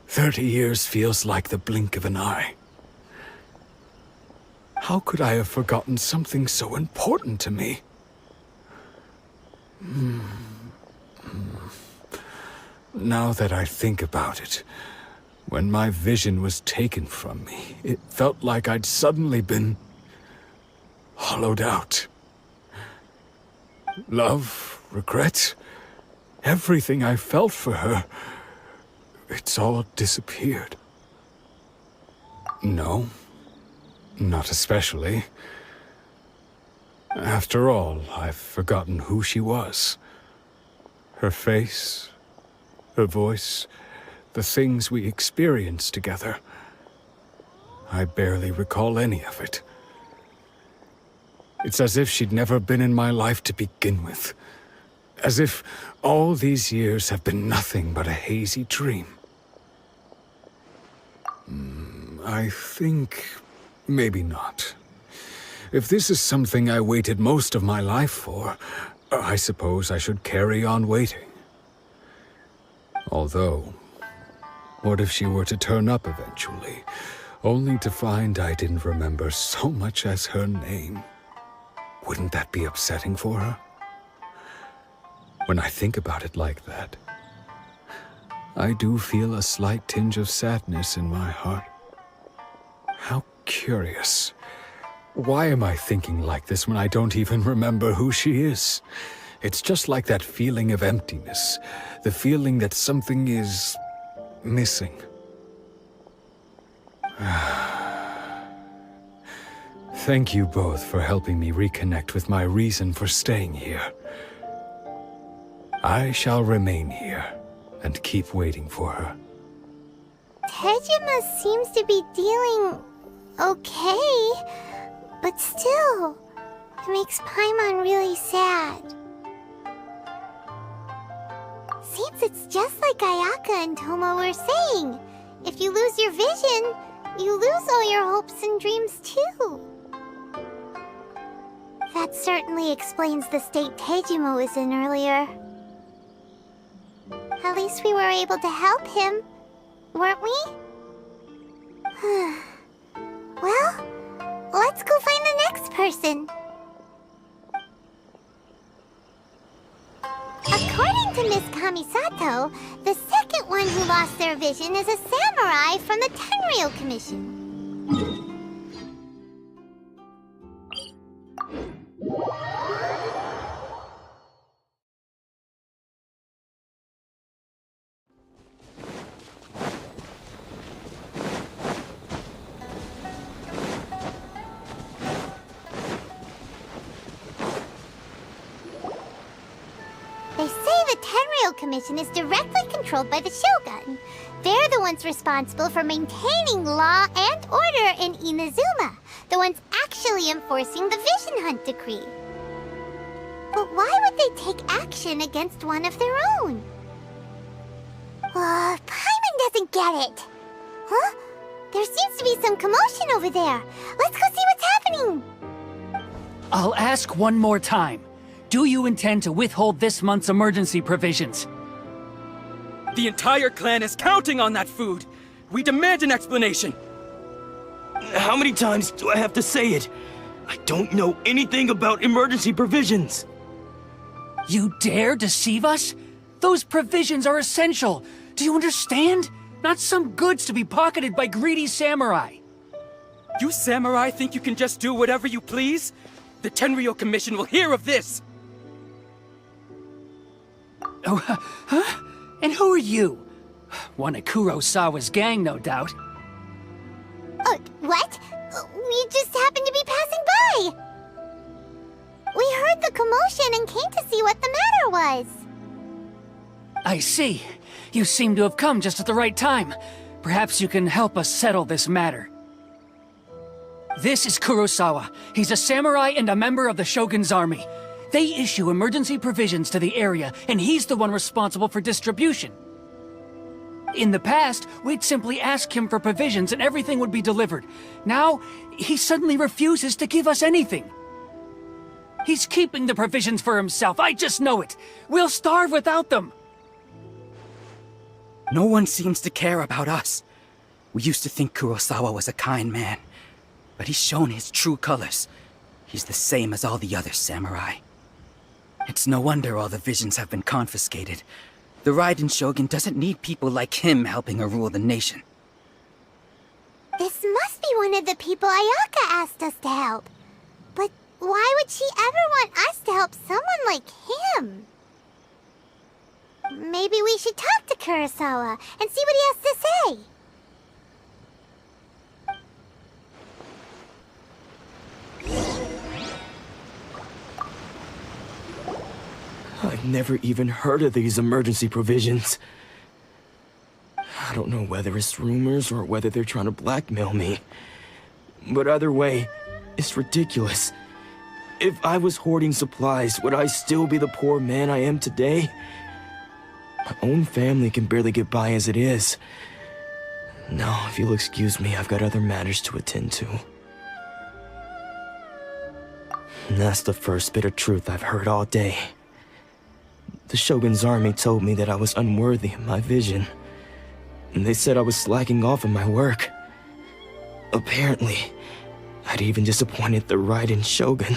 S13: 30 years feels like the blink of an eye. How could I have forgotten something so important to me? Now that I think about it, when my vision was taken from me, it felt like I'd suddenly been hollowed out. Love, regret, everything I felt for her, it's all disappeared. No, not especially. After all, I've forgotten who she was. Her face, her voice, the things we experienced together. I barely recall any of it. It's as if she'd never been in my life to begin with. As if all these years have been nothing but a hazy dream. I think maybe not. If this is something I waited most of my life for, I suppose I should carry on waiting. Although, what if she were to turn up eventually, only to find I didn't remember so much as her name? Wouldn't that be upsetting for her? When I think about it like that, I do feel a slight tinge of sadness in my heart. How curious. Why am I thinking like this when I don't even remember who she is? It's just like that feeling of emptiness, the feeling that something is missing. Thank you both for helping me reconnect with my reason for staying here. I shall remain here and keep waiting for her.
S2: Tejima seems to be dealing okay, but still, it makes Paimon really sad. Seems it's just like Ayaka and Toma were saying. If you lose your vision, you lose all your hopes and dreams too. That certainly explains the state Tejima was in earlier. At least we were able to help him, weren't we? Well, let's go find the next person. According to Miss Kamisato, the second one who lost their vision is a samurai from the Tenryou Commission. They say the Tenryou Commission is directly controlled by the Shogun. They're the ones responsible for maintaining law and order in Inazuma, the ones actually enforcing the Vision Hunt Decree. But why would they take action against one of their own? Paimon doesn't get it. Huh? There seems to be some commotion over there. Let's go see what's happening.
S8: I'll ask one more time. Do you intend to withhold this month's emergency provisions?
S15: The entire clan is counting on that food! We demand an explanation!
S16: How many times do I have to say it? I don't know anything about emergency provisions!
S8: You dare deceive us? Those provisions are essential! Do you understand? Not some goods to be pocketed by greedy samurai!
S15: You samurai think you can just do whatever you please? The Tenryou Commission will hear of this!
S8: Oh, huh? And who are you? One of Kurosawa's gang, no doubt.
S2: What? We just happened to be passing by! We heard the commotion and came to see what the matter was.
S8: I see. You seem to have come just at the right time. Perhaps you can help us settle this matter. This is Kurosawa. He's a samurai and a member of the Shogun's army. They issue emergency provisions to the area, and he's the one responsible for distribution. In the past, we'd simply ask him for provisions and everything would be delivered. Now, he suddenly refuses to give us anything. He's keeping the provisions for himself, I just know it. We'll starve without them.
S15: No one seems to care about us. We used to think Kurosawa was a kind man, but he's shown his true colors. He's the same as all the other samurai. It's no wonder all the visions have been confiscated. The Raiden Shogun doesn't need people like him helping her rule the nation.
S2: This must be one of the people Ayaka asked us to help. But why would she ever want us to help someone like him? Maybe we should talk to Kurosawa and see what he has to say.
S16: I've never even heard of these emergency provisions. I don't know whether it's rumors or whether they're trying to blackmail me. But either way, it's ridiculous. If I was hoarding supplies, would I still be the poor man I am today? My own family can barely get by as it is. Now, if you'll excuse me, I've got other matters to attend to. And that's the first bit of truth I've heard all day. The Shogun's army told me that I was unworthy of my vision. And they said I was slacking off in my work. Apparently, I'd even disappointed the Raiden Shogun.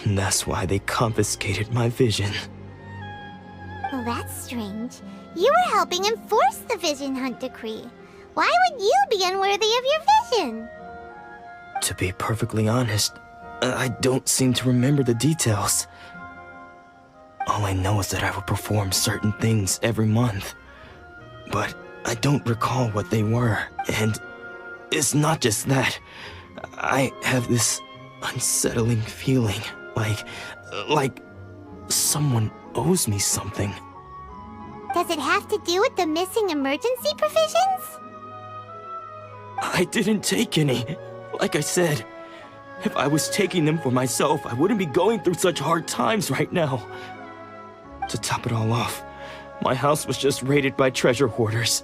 S16: And that's why they confiscated my vision.
S2: Well, that's strange. You were helping enforce the Vision Hunt Decree. Why would you be unworthy of your vision?
S16: To be perfectly honest, I don't seem to remember the details. All I know is that I would perform certain things every month. But I don't recall what they were. And it's not just that. I have this unsettling feeling, like someone owes me something.
S2: Does it have to do with the missing emergency provisions?
S16: I didn't take any. Like I said, if I was taking them for myself, I wouldn't be going through such hard times right now. To top it all off, my house was just raided by treasure hoarders,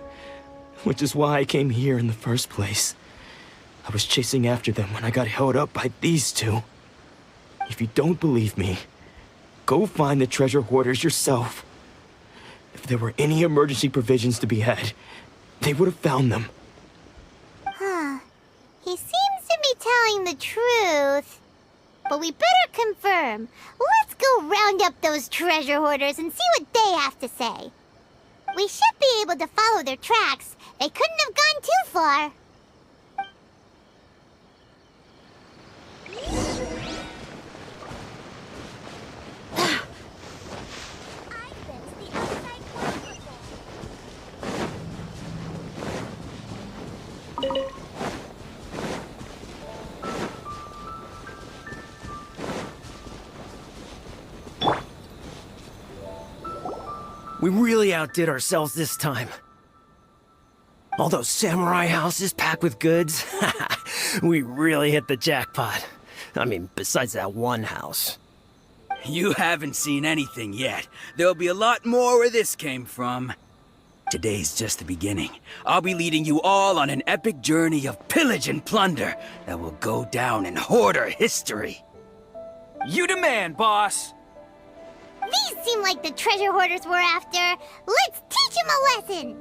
S16: which is why I came here in the first place. I was chasing after them when I got held up by these two. If you don't believe me, go find the treasure hoarders yourself. If there were any emergency provisions to be had, they would have found them.
S2: Huh. He seems to be telling the truth. but we better confirm. Let's go round up those treasure hoarders and see what they have to say. We should be able to follow their tracks. They couldn't have gone too far.
S16: We really outdid ourselves this time. All those samurai houses packed with goods. We really hit the jackpot. I mean, besides that one house.
S15: You haven't seen anything yet. There'll be a lot more where this came from. Today's just the beginning. I'll be leading you all on an epic journey of pillage and plunder that will go down in hoarder history.
S9: You demand, boss!
S2: These seem like the treasure hoarders we're after. Let's teach them a lesson!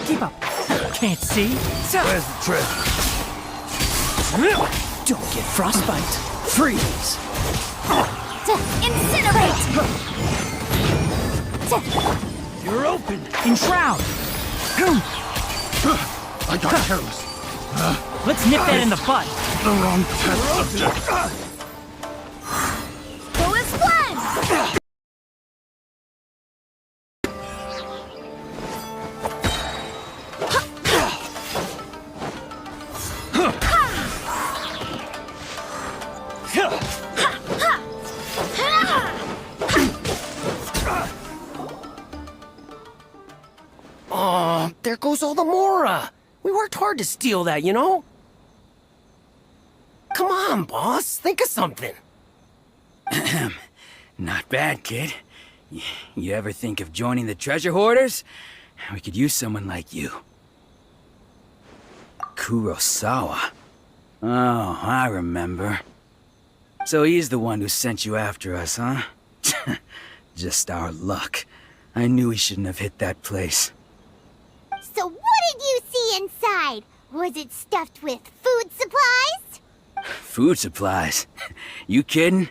S9: Keep up. Can't see.
S16: Where's the treasure?
S9: Don't get frostbite. Freeze!
S10: Incinerate!
S9: You're open! Enshroud!
S17: I got careless.
S9: Let's nip that in the butt.
S17: The wrong test subject.
S10: Go as planned!
S16: Oh, there goes all the Mora. We worked hard to steal that, you know? Come on, boss. Think of something.
S15: Not bad, kid. You ever think of joining the treasure hoarders? We could use someone like you. Kurosawa. Oh, I remember. So he's the one who sent you after us, huh? Just our luck. I knew he shouldn't have hit that place.
S2: So what did you see inside? Was it stuffed with food supplies?
S15: Food supplies? You kidding?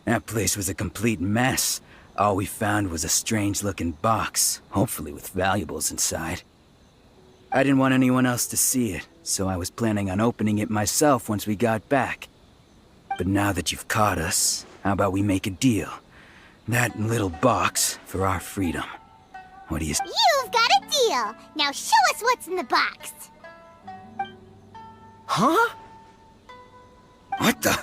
S15: That place was a complete mess. All we found was a strange-looking box, hopefully with valuables inside. I didn't want anyone else to see it, so I was planning on opening it myself once we got back. But now that you've caught us, how about we make a deal? That little box for our freedom. What do you...
S2: You've got a deal! Now show us what's in the box!
S16: Huh?
S15: What the...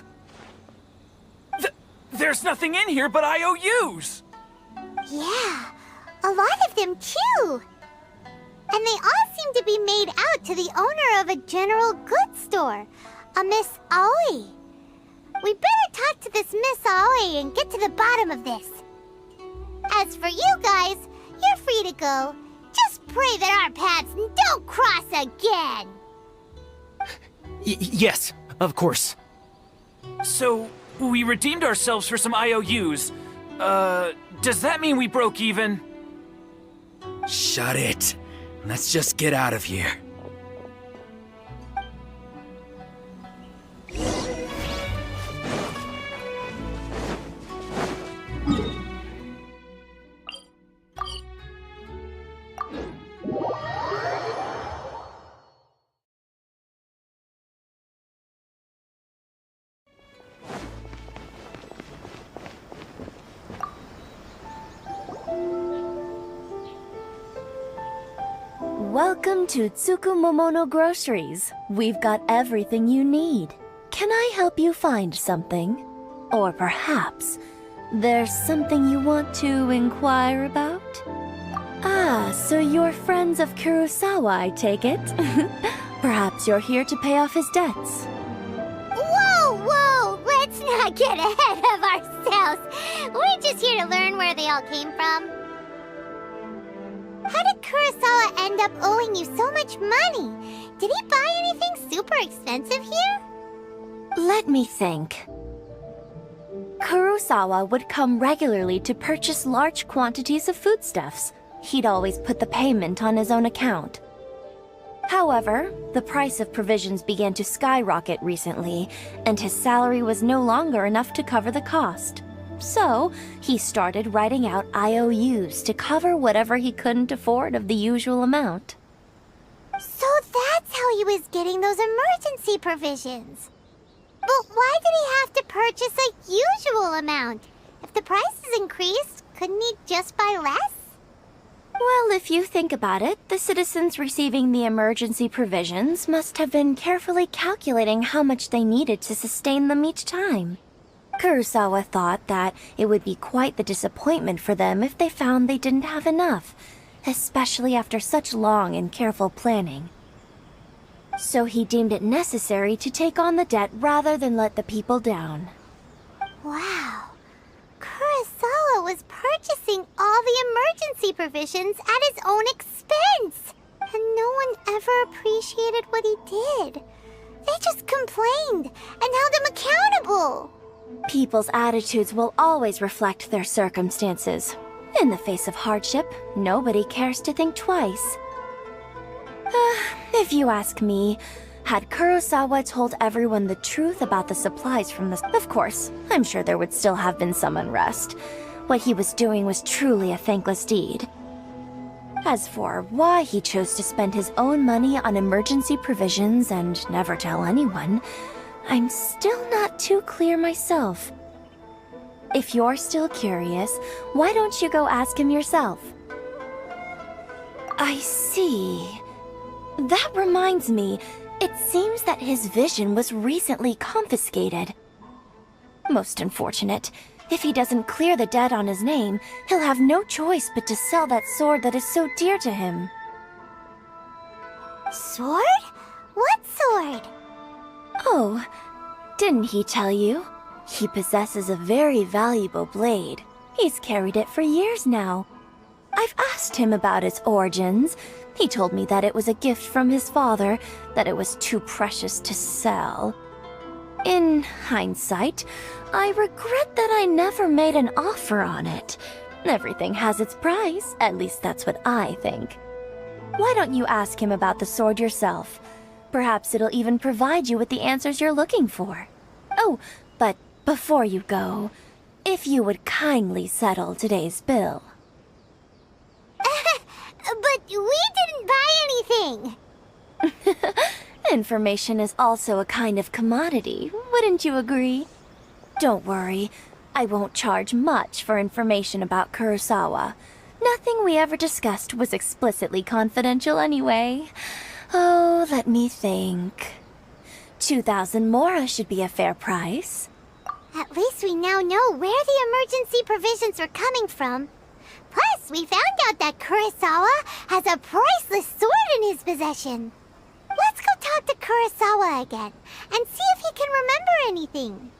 S9: There's nothing in here but IOUs!
S2: Yeah, a lot of them too! And they all seem to be made out to the owner of a general goods store, a Miss Aoi. We better talk to this Miss Aoi and get to the bottom of this. As for you guys, you're free to go. Just pray that our paths don't cross again!
S16: Yes, of course.
S9: So, we redeemed ourselves for some IOUs. Does that mean we broke even?
S15: Shut it. Let's just get out of here.
S18: Welcome to Tsukumomono Groceries. We've got everything you need. Can I help you find something? Or perhaps there's something you want to inquire about? Ah, so you're friends of Kurosawa, I take it? Perhaps you're here to pay off his debts.
S2: Whoa, whoa! Let's not get ahead of ourselves! We're just here to learn where they all came from. How did Kurosawa end up owing you so much money? Did he buy anything super expensive here?
S18: Let me think. Kurosawa would come regularly to purchase large quantities of foodstuffs. He'd always put the payment on his own account. However, the price of provisions began to skyrocket recently, and his salary was no longer enough to cover the cost. So, he started writing out IOUs to cover whatever he couldn't afford of the usual amount.
S2: So that's how he was getting those emergency provisions. But why did he have to purchase a usual amount? If the prices increased, couldn't he just buy less?
S18: Well, if you think about it, the citizens receiving the emergency provisions must have been carefully calculating how much they needed to sustain them each time. Kurosawa thought that it would be quite the disappointment for them if they found they didn't have enough, especially after such long and careful planning. So he deemed it necessary to take on the debt rather than let the people down.
S2: Wow. Kurosawa was purchasing all the emergency provisions at his own expense. And no one ever appreciated what he did. They just complained and held him accountable.
S18: People's attitudes will always reflect their circumstances. In the face of hardship, nobody cares to think twice. If you ask me, had Kurosawa told everyone the truth about the supplies from the... Of course, I'm sure there would still have been some unrest. What he was doing was truly a thankless deed. As for why he chose to spend his own money on emergency provisions and never tell anyone, I'm still not too clear myself. If you're still curious, why don't you go ask him yourself? I see. That reminds me, it seems that his vision was recently confiscated. Most unfortunate. If he doesn't clear the debt on his name, he'll have no choice but to sell that sword that is so dear to him.
S2: Sword? What sword?
S18: Oh, didn't he tell you? He possesses a very valuable blade. He's carried it for years now. I've asked him about its origins. He told me that it was a gift from his father, that it was too precious to sell. In hindsight, I regret that I never made an offer on it. Everything has its price, at least that's what I think. Why don't you ask him about the sword yourself? Perhaps it'll even provide you with the answers you're looking for. Oh, but before you go, if you would kindly settle today's bill.
S2: But we didn't buy anything!
S18: Information is also a kind of commodity, wouldn't you agree? Don't worry, I won't charge much for information about Kurosawa. Nothing we ever discussed was explicitly confidential anyway. Oh, let me think. 2,000 mora should be a fair price.
S2: At least we now know where the emergency provisions are coming from. Plus, we found out that Kurosawa has a priceless sword in his possession. Let's go talk to Kurosawa again and see if he can remember anything.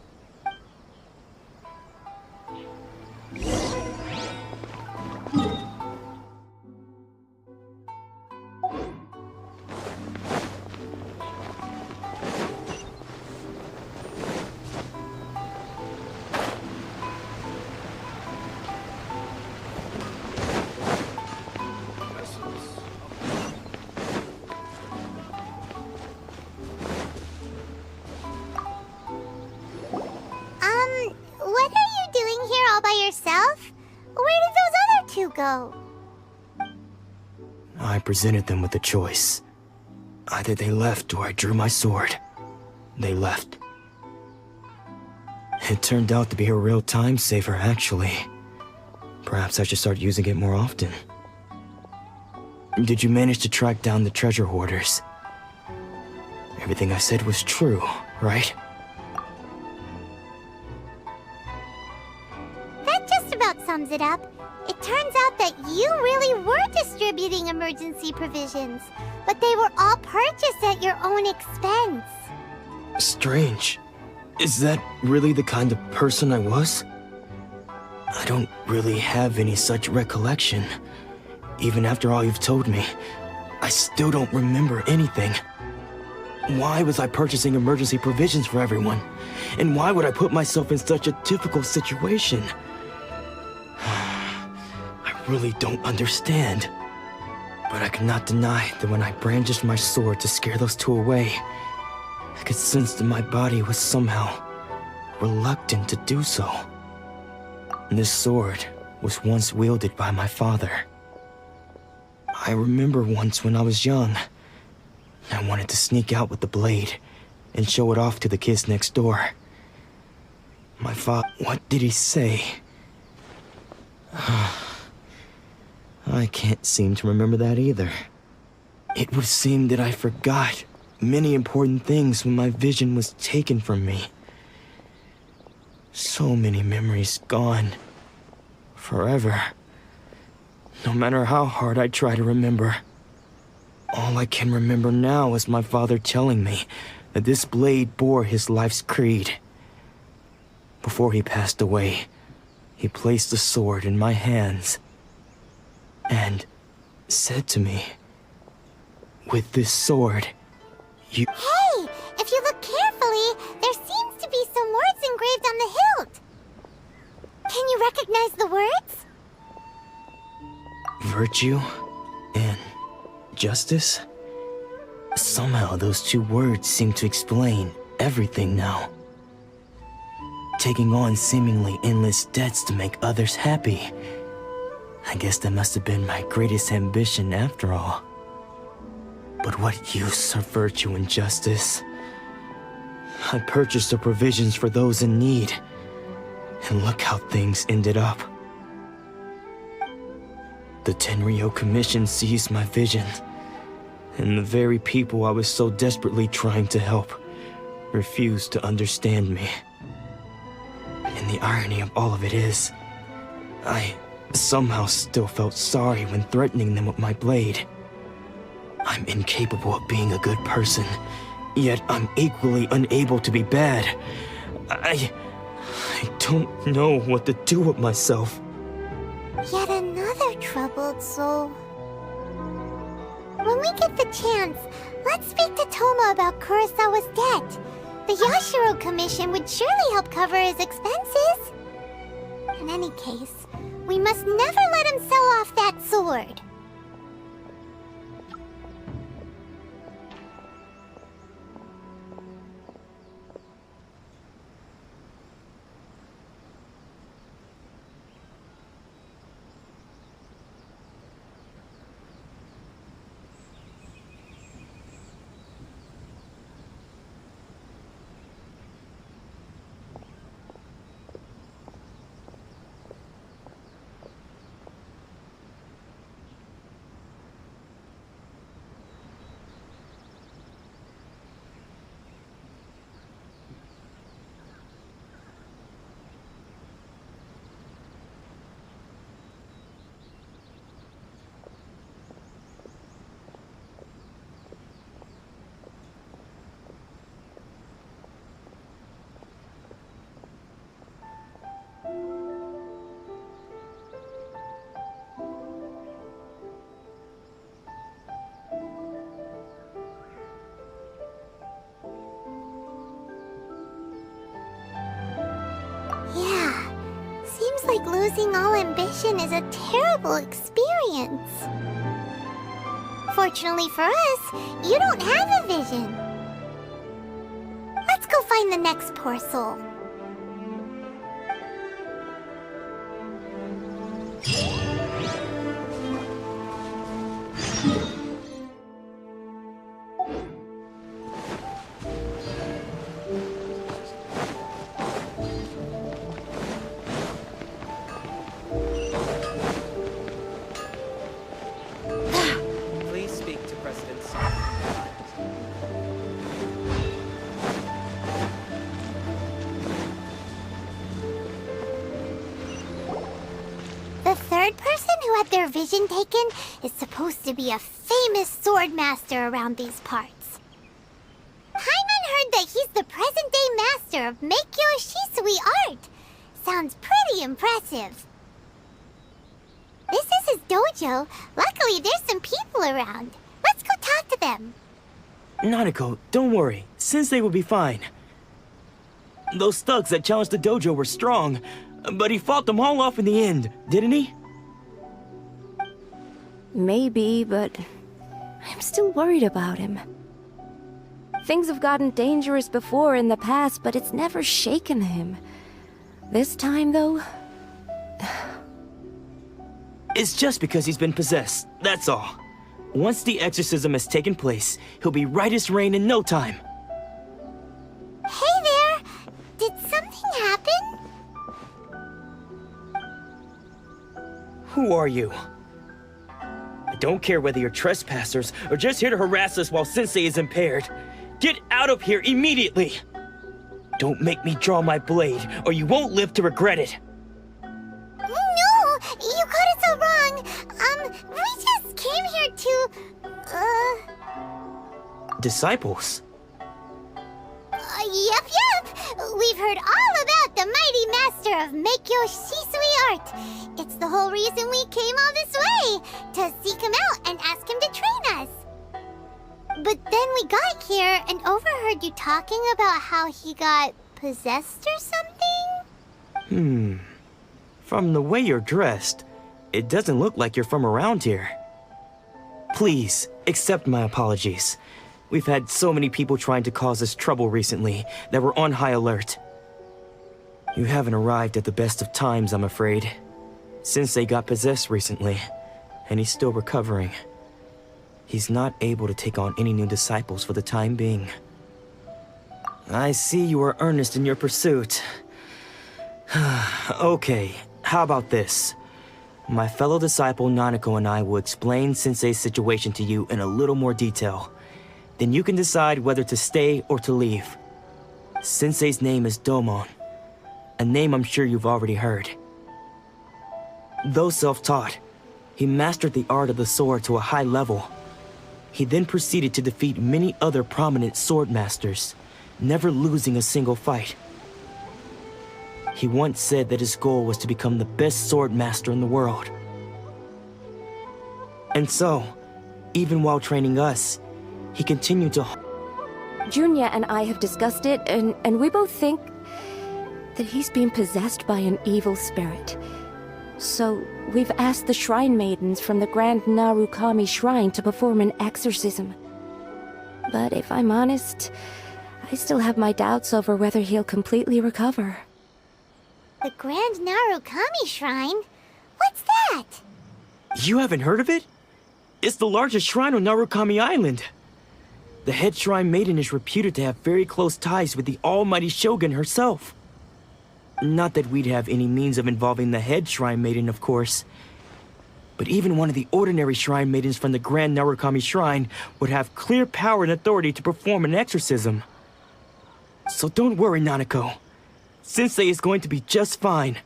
S2: What are you doing here all by yourself? Where did those other two go?
S16: I presented them with a choice. Either they left or I drew my sword. They left. It turned out to be a real time saver, actually. Perhaps I should start using it more often. Did you manage to track down the treasure hoarders? Everything I said was true, right?
S2: That just about sums it up. It turns out that you really were distributing emergency provisions, but they were all purchased at your own expense.
S16: Strange. Is that really the kind of person I was? I don't really have any such recollection. Even after all you've told me, I still don't remember anything. Why was I purchasing emergency provisions for everyone? And why would I put myself in such a difficult situation? I really don't understand. But I could not deny that when I brandished my sword to scare those two away, I could sense that my body was somehow reluctant to do so. This sword was once wielded by my father. I remember once when I was young, I wanted to sneak out with the blade and show it off to the kids next door. My father, what did he say? I can't seem to remember that either. It would seem that I forgot many important things when my vision was taken from me. So many memories gone. Forever. No matter how hard I try to remember. All I can remember now is my father telling me that this blade bore his life's creed. Before he passed away, he placed the sword in my hands and said to me, "With this sword, you..."
S2: Hey! If you look carefully, there seems to be some words engraved on the hilt. Can you recognize the words?
S16: Virtue and justice? Somehow those two words seem to explain everything now. Taking on seemingly endless debts to make others happy. I guess that must have been my greatest ambition after all. But what use are virtue and justice? I purchased the provisions for those in need, and look how things ended up. The Tenryo Commission seized my vision, and the very people I was so desperately trying to help refused to understand me. And the irony of all of it is, I somehow still felt sorry when threatening them with my blade. I'm incapable of being a good person, yet I'm equally unable to be bad. I don't know what to do with myself.
S2: Yet another troubled soul. When we get the chance, let's speak to Toma about Kurosawa's debt. The Yashiro Commission would surely help cover his expenses. In any case, we must never let him sell off that sword. Like losing all ambition is a terrible experience. Fortunately for us, you don't have a vision. Let's go find the next poor soul. Their vision taken is supposed to be a famous sword master around these parts. Paimon heard that he's the present-day master of Meikyo Shisui art. Sounds pretty impressive. This is his dojo. Luckily, there's some people around. Let's go talk to them.
S16: Nanako, don't worry. Sensei will be fine. Those thugs that challenged the dojo were strong, but he fought them all off in the end, didn't he?
S6: Maybe, but I'm still worried about him. Things have gotten dangerous before in the past, but it's never shaken him. This time, though...
S16: It's just because he's been possessed, that's all. Once the exorcism has taken place, he'll be right as rain in no time.
S2: Hey there! Did something happen?
S16: Who are you? I don't care whether you're trespassers or just here to harass us while Sensei is impaired. Get out of here immediately! Don't make me draw my blade, or you won't live to regret it.
S2: No! You got it so wrong! We just came here to...
S16: Disciples?
S2: Yep. We've heard all about the mighty master of Meikyo Shisui art. It's the whole reason we came all this way, to seek him out and ask him to train us. But then we got here and overheard you talking about how he got possessed or something?
S16: From the way you're dressed, it doesn't look like you're from around here. Please, accept my apologies. We've had so many people trying to cause us trouble recently that we're on high alert. You haven't arrived at the best of times, I'm afraid. Sensei got possessed recently, and he's still recovering. He's not able to take on any new disciples for the time being. I see you are earnest in your pursuit. Okay, how about this? My fellow disciple Nanako and I will explain Sensei's situation to you in a little more detail. Then you can decide whether to stay or to leave. Sensei's name is Domon, a name I'm sure you've already heard. Though self-taught, he mastered the art of the sword to a high level. He then proceeded to defeat many other prominent sword masters, never losing a single fight. He once said that his goal was to become the best sword master in the world. And so, even while training us, he continued to...
S6: Junya and I have discussed it, and we both think that he's being possessed by an evil spirit. So, we've asked the Shrine Maidens from the Grand Narukami Shrine to perform an exorcism. But if I'm honest, I still have my doubts over whether he'll completely recover.
S2: The Grand Narukami Shrine? What's that?
S16: You haven't heard of it? It's the largest shrine on Narukami Island. The head shrine maiden is reputed to have very close ties with the almighty Shogun herself. Not that we'd have any means of involving the head shrine maiden, of course. But even one of the ordinary shrine maidens from the Grand Narukami Shrine would have clear power and authority to perform an exorcism. So don't worry, Nanako. Sensei is going to be just fine.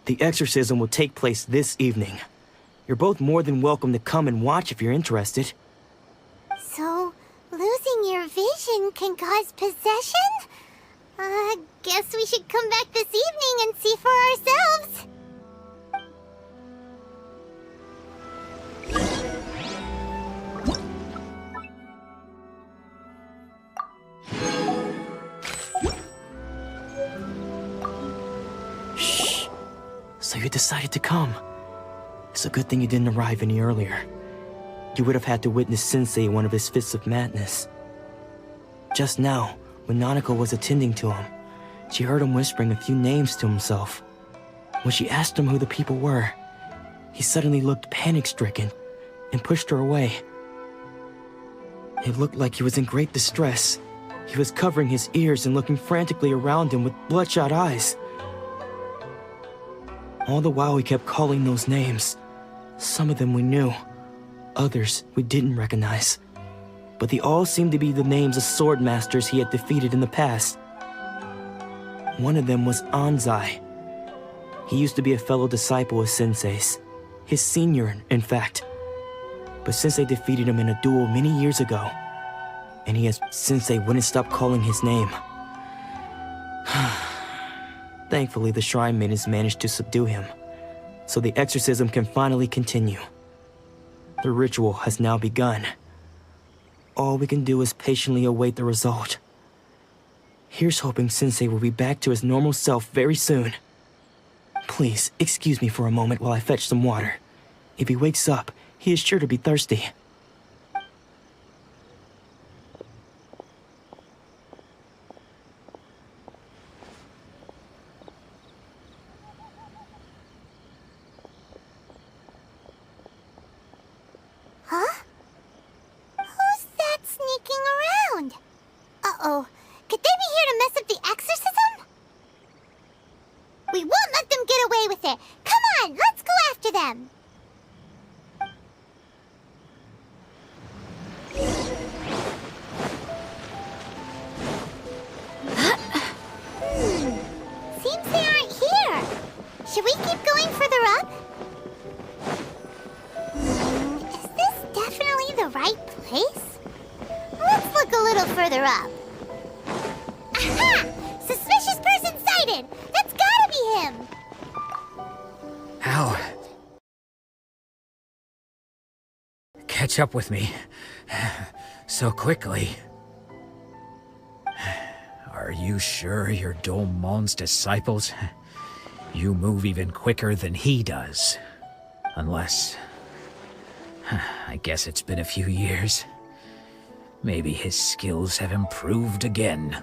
S16: The exorcism will take place this evening. You're both more than welcome to come and watch if you're interested.
S2: So, losing your vision can cause possession? Guess we should come back this evening and see for ourselves.
S16: Shh. So you decided to come. It's a good thing you didn't arrive any earlier. You would have had to witness Sensei in one of his fits of madness. Just now, when Nanako was attending to him, she heard him whispering a few names to himself. When she asked him who the people were, he suddenly looked panic-stricken and pushed her away. It looked like he was in great distress. He was covering his ears and looking frantically around him with bloodshot eyes. All the while he kept calling those names. Some of them we knew, others we didn't recognize. But they all seemed to be the names of sword masters he had defeated in the past. One of them was Anzai. He used to be a fellow disciple of Sensei's, his senior, in fact. But Sensei defeated him in a duel many years ago, and Sensei wouldn't stop calling his name. Thankfully, the Shrine Maidens managed to subdue him, so the exorcism can finally continue. The ritual has now begun. All we can do is patiently await the result. Here's hoping Sensei will be back to his normal self very soon. Please, excuse me for a moment while I fetch some water. If he wakes up, he is sure to be thirsty.
S2: Huh? Who's that sneaking around? Uh-oh. Could they be here to mess up the exorcism? We won't let them get away with it. Come on, let's go after them. Seems they aren't here. Should we keep going further up? Is this definitely the right place? Let's look a little further up. Aha! Suspicious person sighted! That's gotta be him!
S15: How? Catch up with me. So quickly. Are you sure you're Domon's disciples? You move even quicker than he does. Unless... I guess it's been a few years. Maybe his skills have improved again.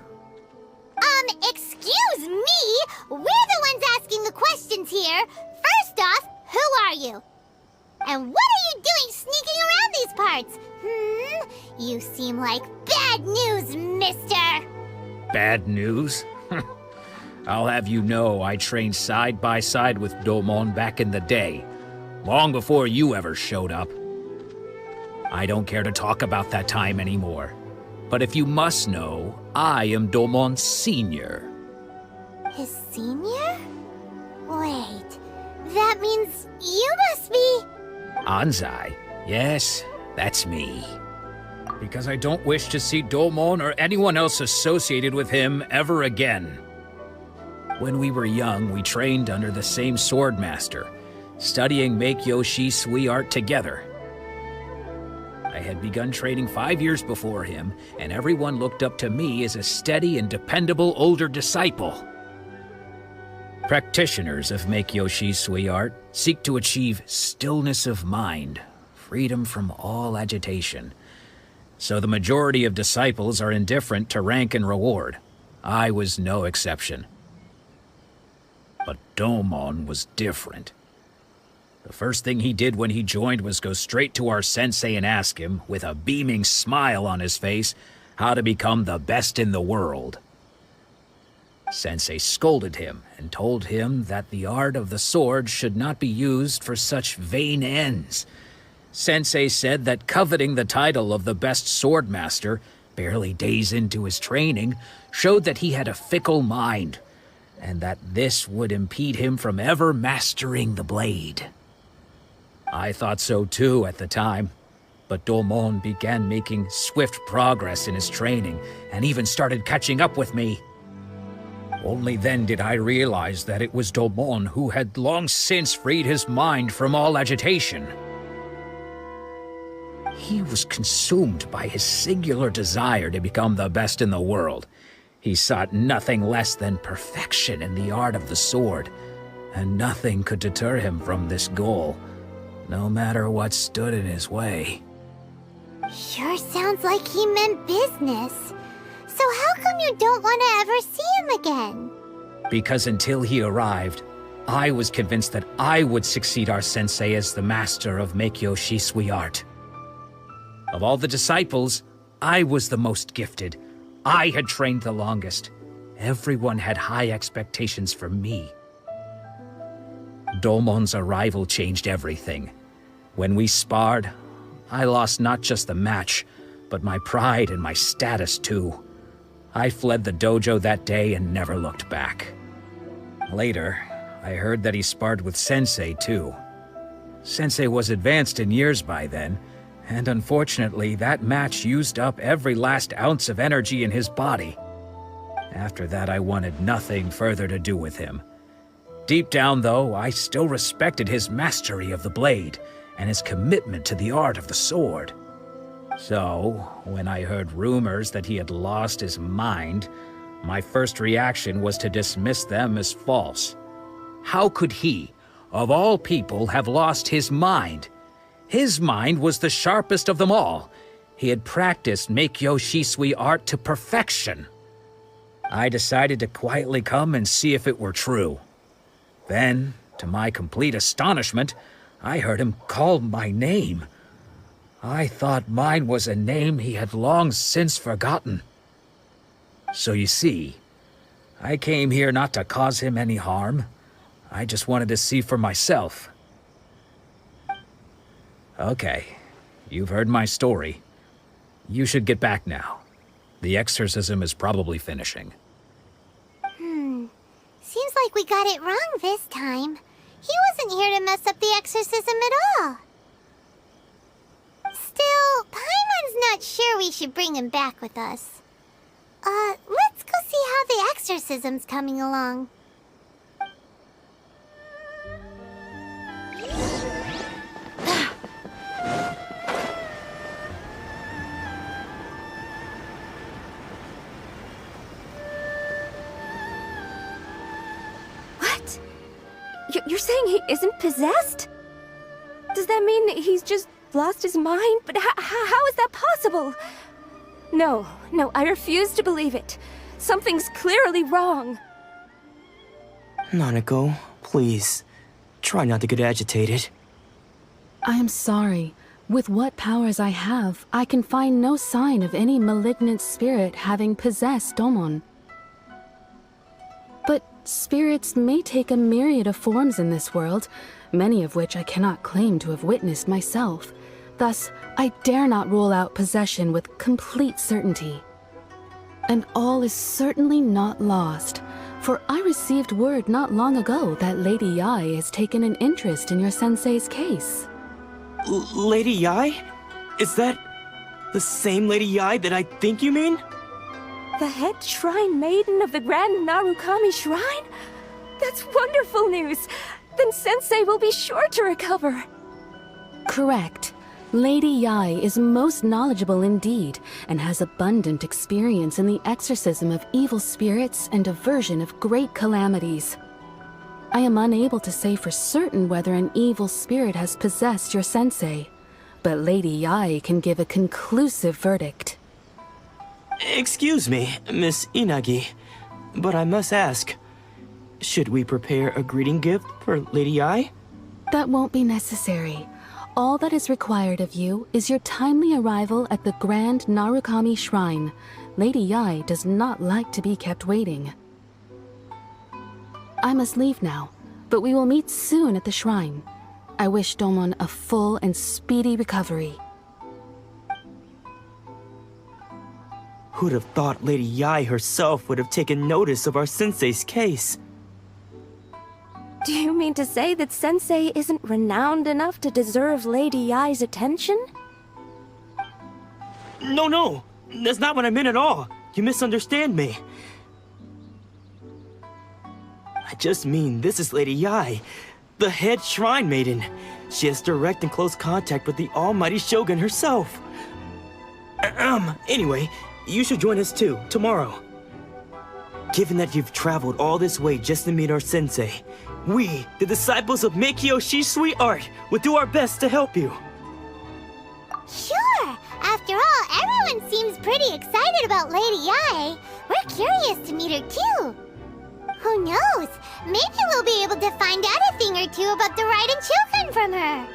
S2: Excuse me? We're the ones asking the questions here. First off, who are you? And what are you doing sneaking around these parts? You seem like bad news, mister.
S15: Bad news? I'll have you know I trained side by side with Domon back in the day, long before you ever showed up. I don't care to talk about that time anymore. But if you must know, I am Domon's senior.
S2: His senior? Wait, that means you must be...
S15: Anzai? Yes, that's me. Because I don't wish to see Domon or anyone else associated with him ever again. When we were young, we trained under the same swordmaster, studying Make-Yoshi Sui art together. I had begun training 5 years before him, and everyone looked up to me as a steady and dependable older disciple. Practitioners of Make-Yoshi Sui art seek to achieve stillness of mind, freedom from all agitation. So the majority of disciples are indifferent to rank and reward. I was no exception. But Domon was different. The first thing he did when he joined was go straight to our sensei and ask him, with a beaming smile on his face, how to become the best in the world. Sensei scolded him and told him that the art of the sword should not be used for such vain ends. Sensei said that coveting the title of the best swordmaster, barely days into his training, showed that he had a fickle mind, and that this would impede him from ever mastering the blade. I thought so too at the time, but Domon began making swift progress in his training and even started catching up with me. Only then did I realize that it was Domon who had long since freed his mind from all agitation. He was consumed by his singular desire to become the best in the world. He sought nothing less than perfection in the art of the sword, and nothing could deter him from this goal, no matter what stood in his way.
S2: Sure sounds like he meant business. So how come you don't want to ever see him again?
S15: Because until he arrived, I was convinced that I would succeed our sensei as the master of Make-Yoshi Sui art. Of all the disciples, I was the most gifted. I had trained the longest. Everyone had high expectations for me. Domon's arrival changed everything. When we sparred, I lost not just the match, but my pride and my status too. I fled the dojo that day and never looked back. Later, I heard that he sparred with Sensei too. Sensei was advanced in years by then, and unfortunately that match used up every last ounce of energy in his body. After that, I wanted nothing further to do with him. Deep down, though, I still respected his mastery of the blade and his commitment to the art of the sword. So, when I heard rumors that he had lost his mind, my first reaction was to dismiss them as false. How could he,
S19: of all people, have lost his mind. His mind was the sharpest of them all. He had practiced Meikyo Shisui art to perfection. I decided to quietly come and see if it were true. Then, to my complete astonishment, I heard him call my name. I thought mine was a name he had long since forgotten. So you see, I came here not to cause him any harm. I just wanted to see for myself. Okay, you've heard my story. You should get back now. The exorcism is probably finishing.
S2: Seems like we got it wrong this time. He wasn't here to mess up the exorcism at all. Still, Paimon's not sure we should bring him back with us. Let's go see how the exorcism's coming along.
S6: What? You're saying he isn't possessed? Does that mean he's just lost his mind? But how is that possible? No, I refuse to believe it. Something's clearly wrong.
S16: Nanako, please. Try not to get agitated.
S20: I am sorry. With what powers I have, I can find no sign of any malignant spirit having possessed Domon. But spirits may take a myriad of forms in this world, many of which I cannot claim to have witnessed myself. Thus, I dare not rule out possession with complete certainty. And all is certainly not lost, for I received word not long ago that Lady Yai has taken an interest in your sensei's case.
S16: Lady Yai? Is that the same Lady Yai that I think you mean?
S6: The head shrine maiden of the Grand Narukami Shrine? That's wonderful news! Then Sensei will be sure to recover.
S20: Correct. Lady Yai is most knowledgeable indeed, and has abundant experience in the exorcism of evil spirits and aversion of great calamities. I am unable to say for certain whether an evil spirit has possessed your sensei, but Lady Yai can give a conclusive verdict.
S16: Excuse me, Miss Inagi, but I must ask, should we prepare a greeting gift for Lady Yai?
S20: That won't be necessary. All that is required of you is your timely arrival at the Grand Narukami Shrine. Lady Yai does not like to be kept waiting. I must leave now, but we will meet soon at the shrine. I wish Domon a full and speedy recovery.
S16: Who'd have thought Lady Yai herself would have taken notice of our sensei's case?
S6: Do you mean to say that Sensei isn't renowned enough to deserve Lady Yai's attention?
S16: No, that's not what I meant at all. You misunderstand me. I just mean this is Lady Yai, the head shrine maiden. She has direct and close contact with the almighty Shogun herself. Anyway, you should join us too, tomorrow. Given that you've traveled all this way just to meet our sensei, we, the disciples of Meikyo Shisui art, will do our best to help you.
S2: Sure! After all, everyone seems pretty excited about Lady Yai. We're curious to meet her too. Who knows? Maybe we'll be able to find out a thing or two about the Raiden Shogun from her.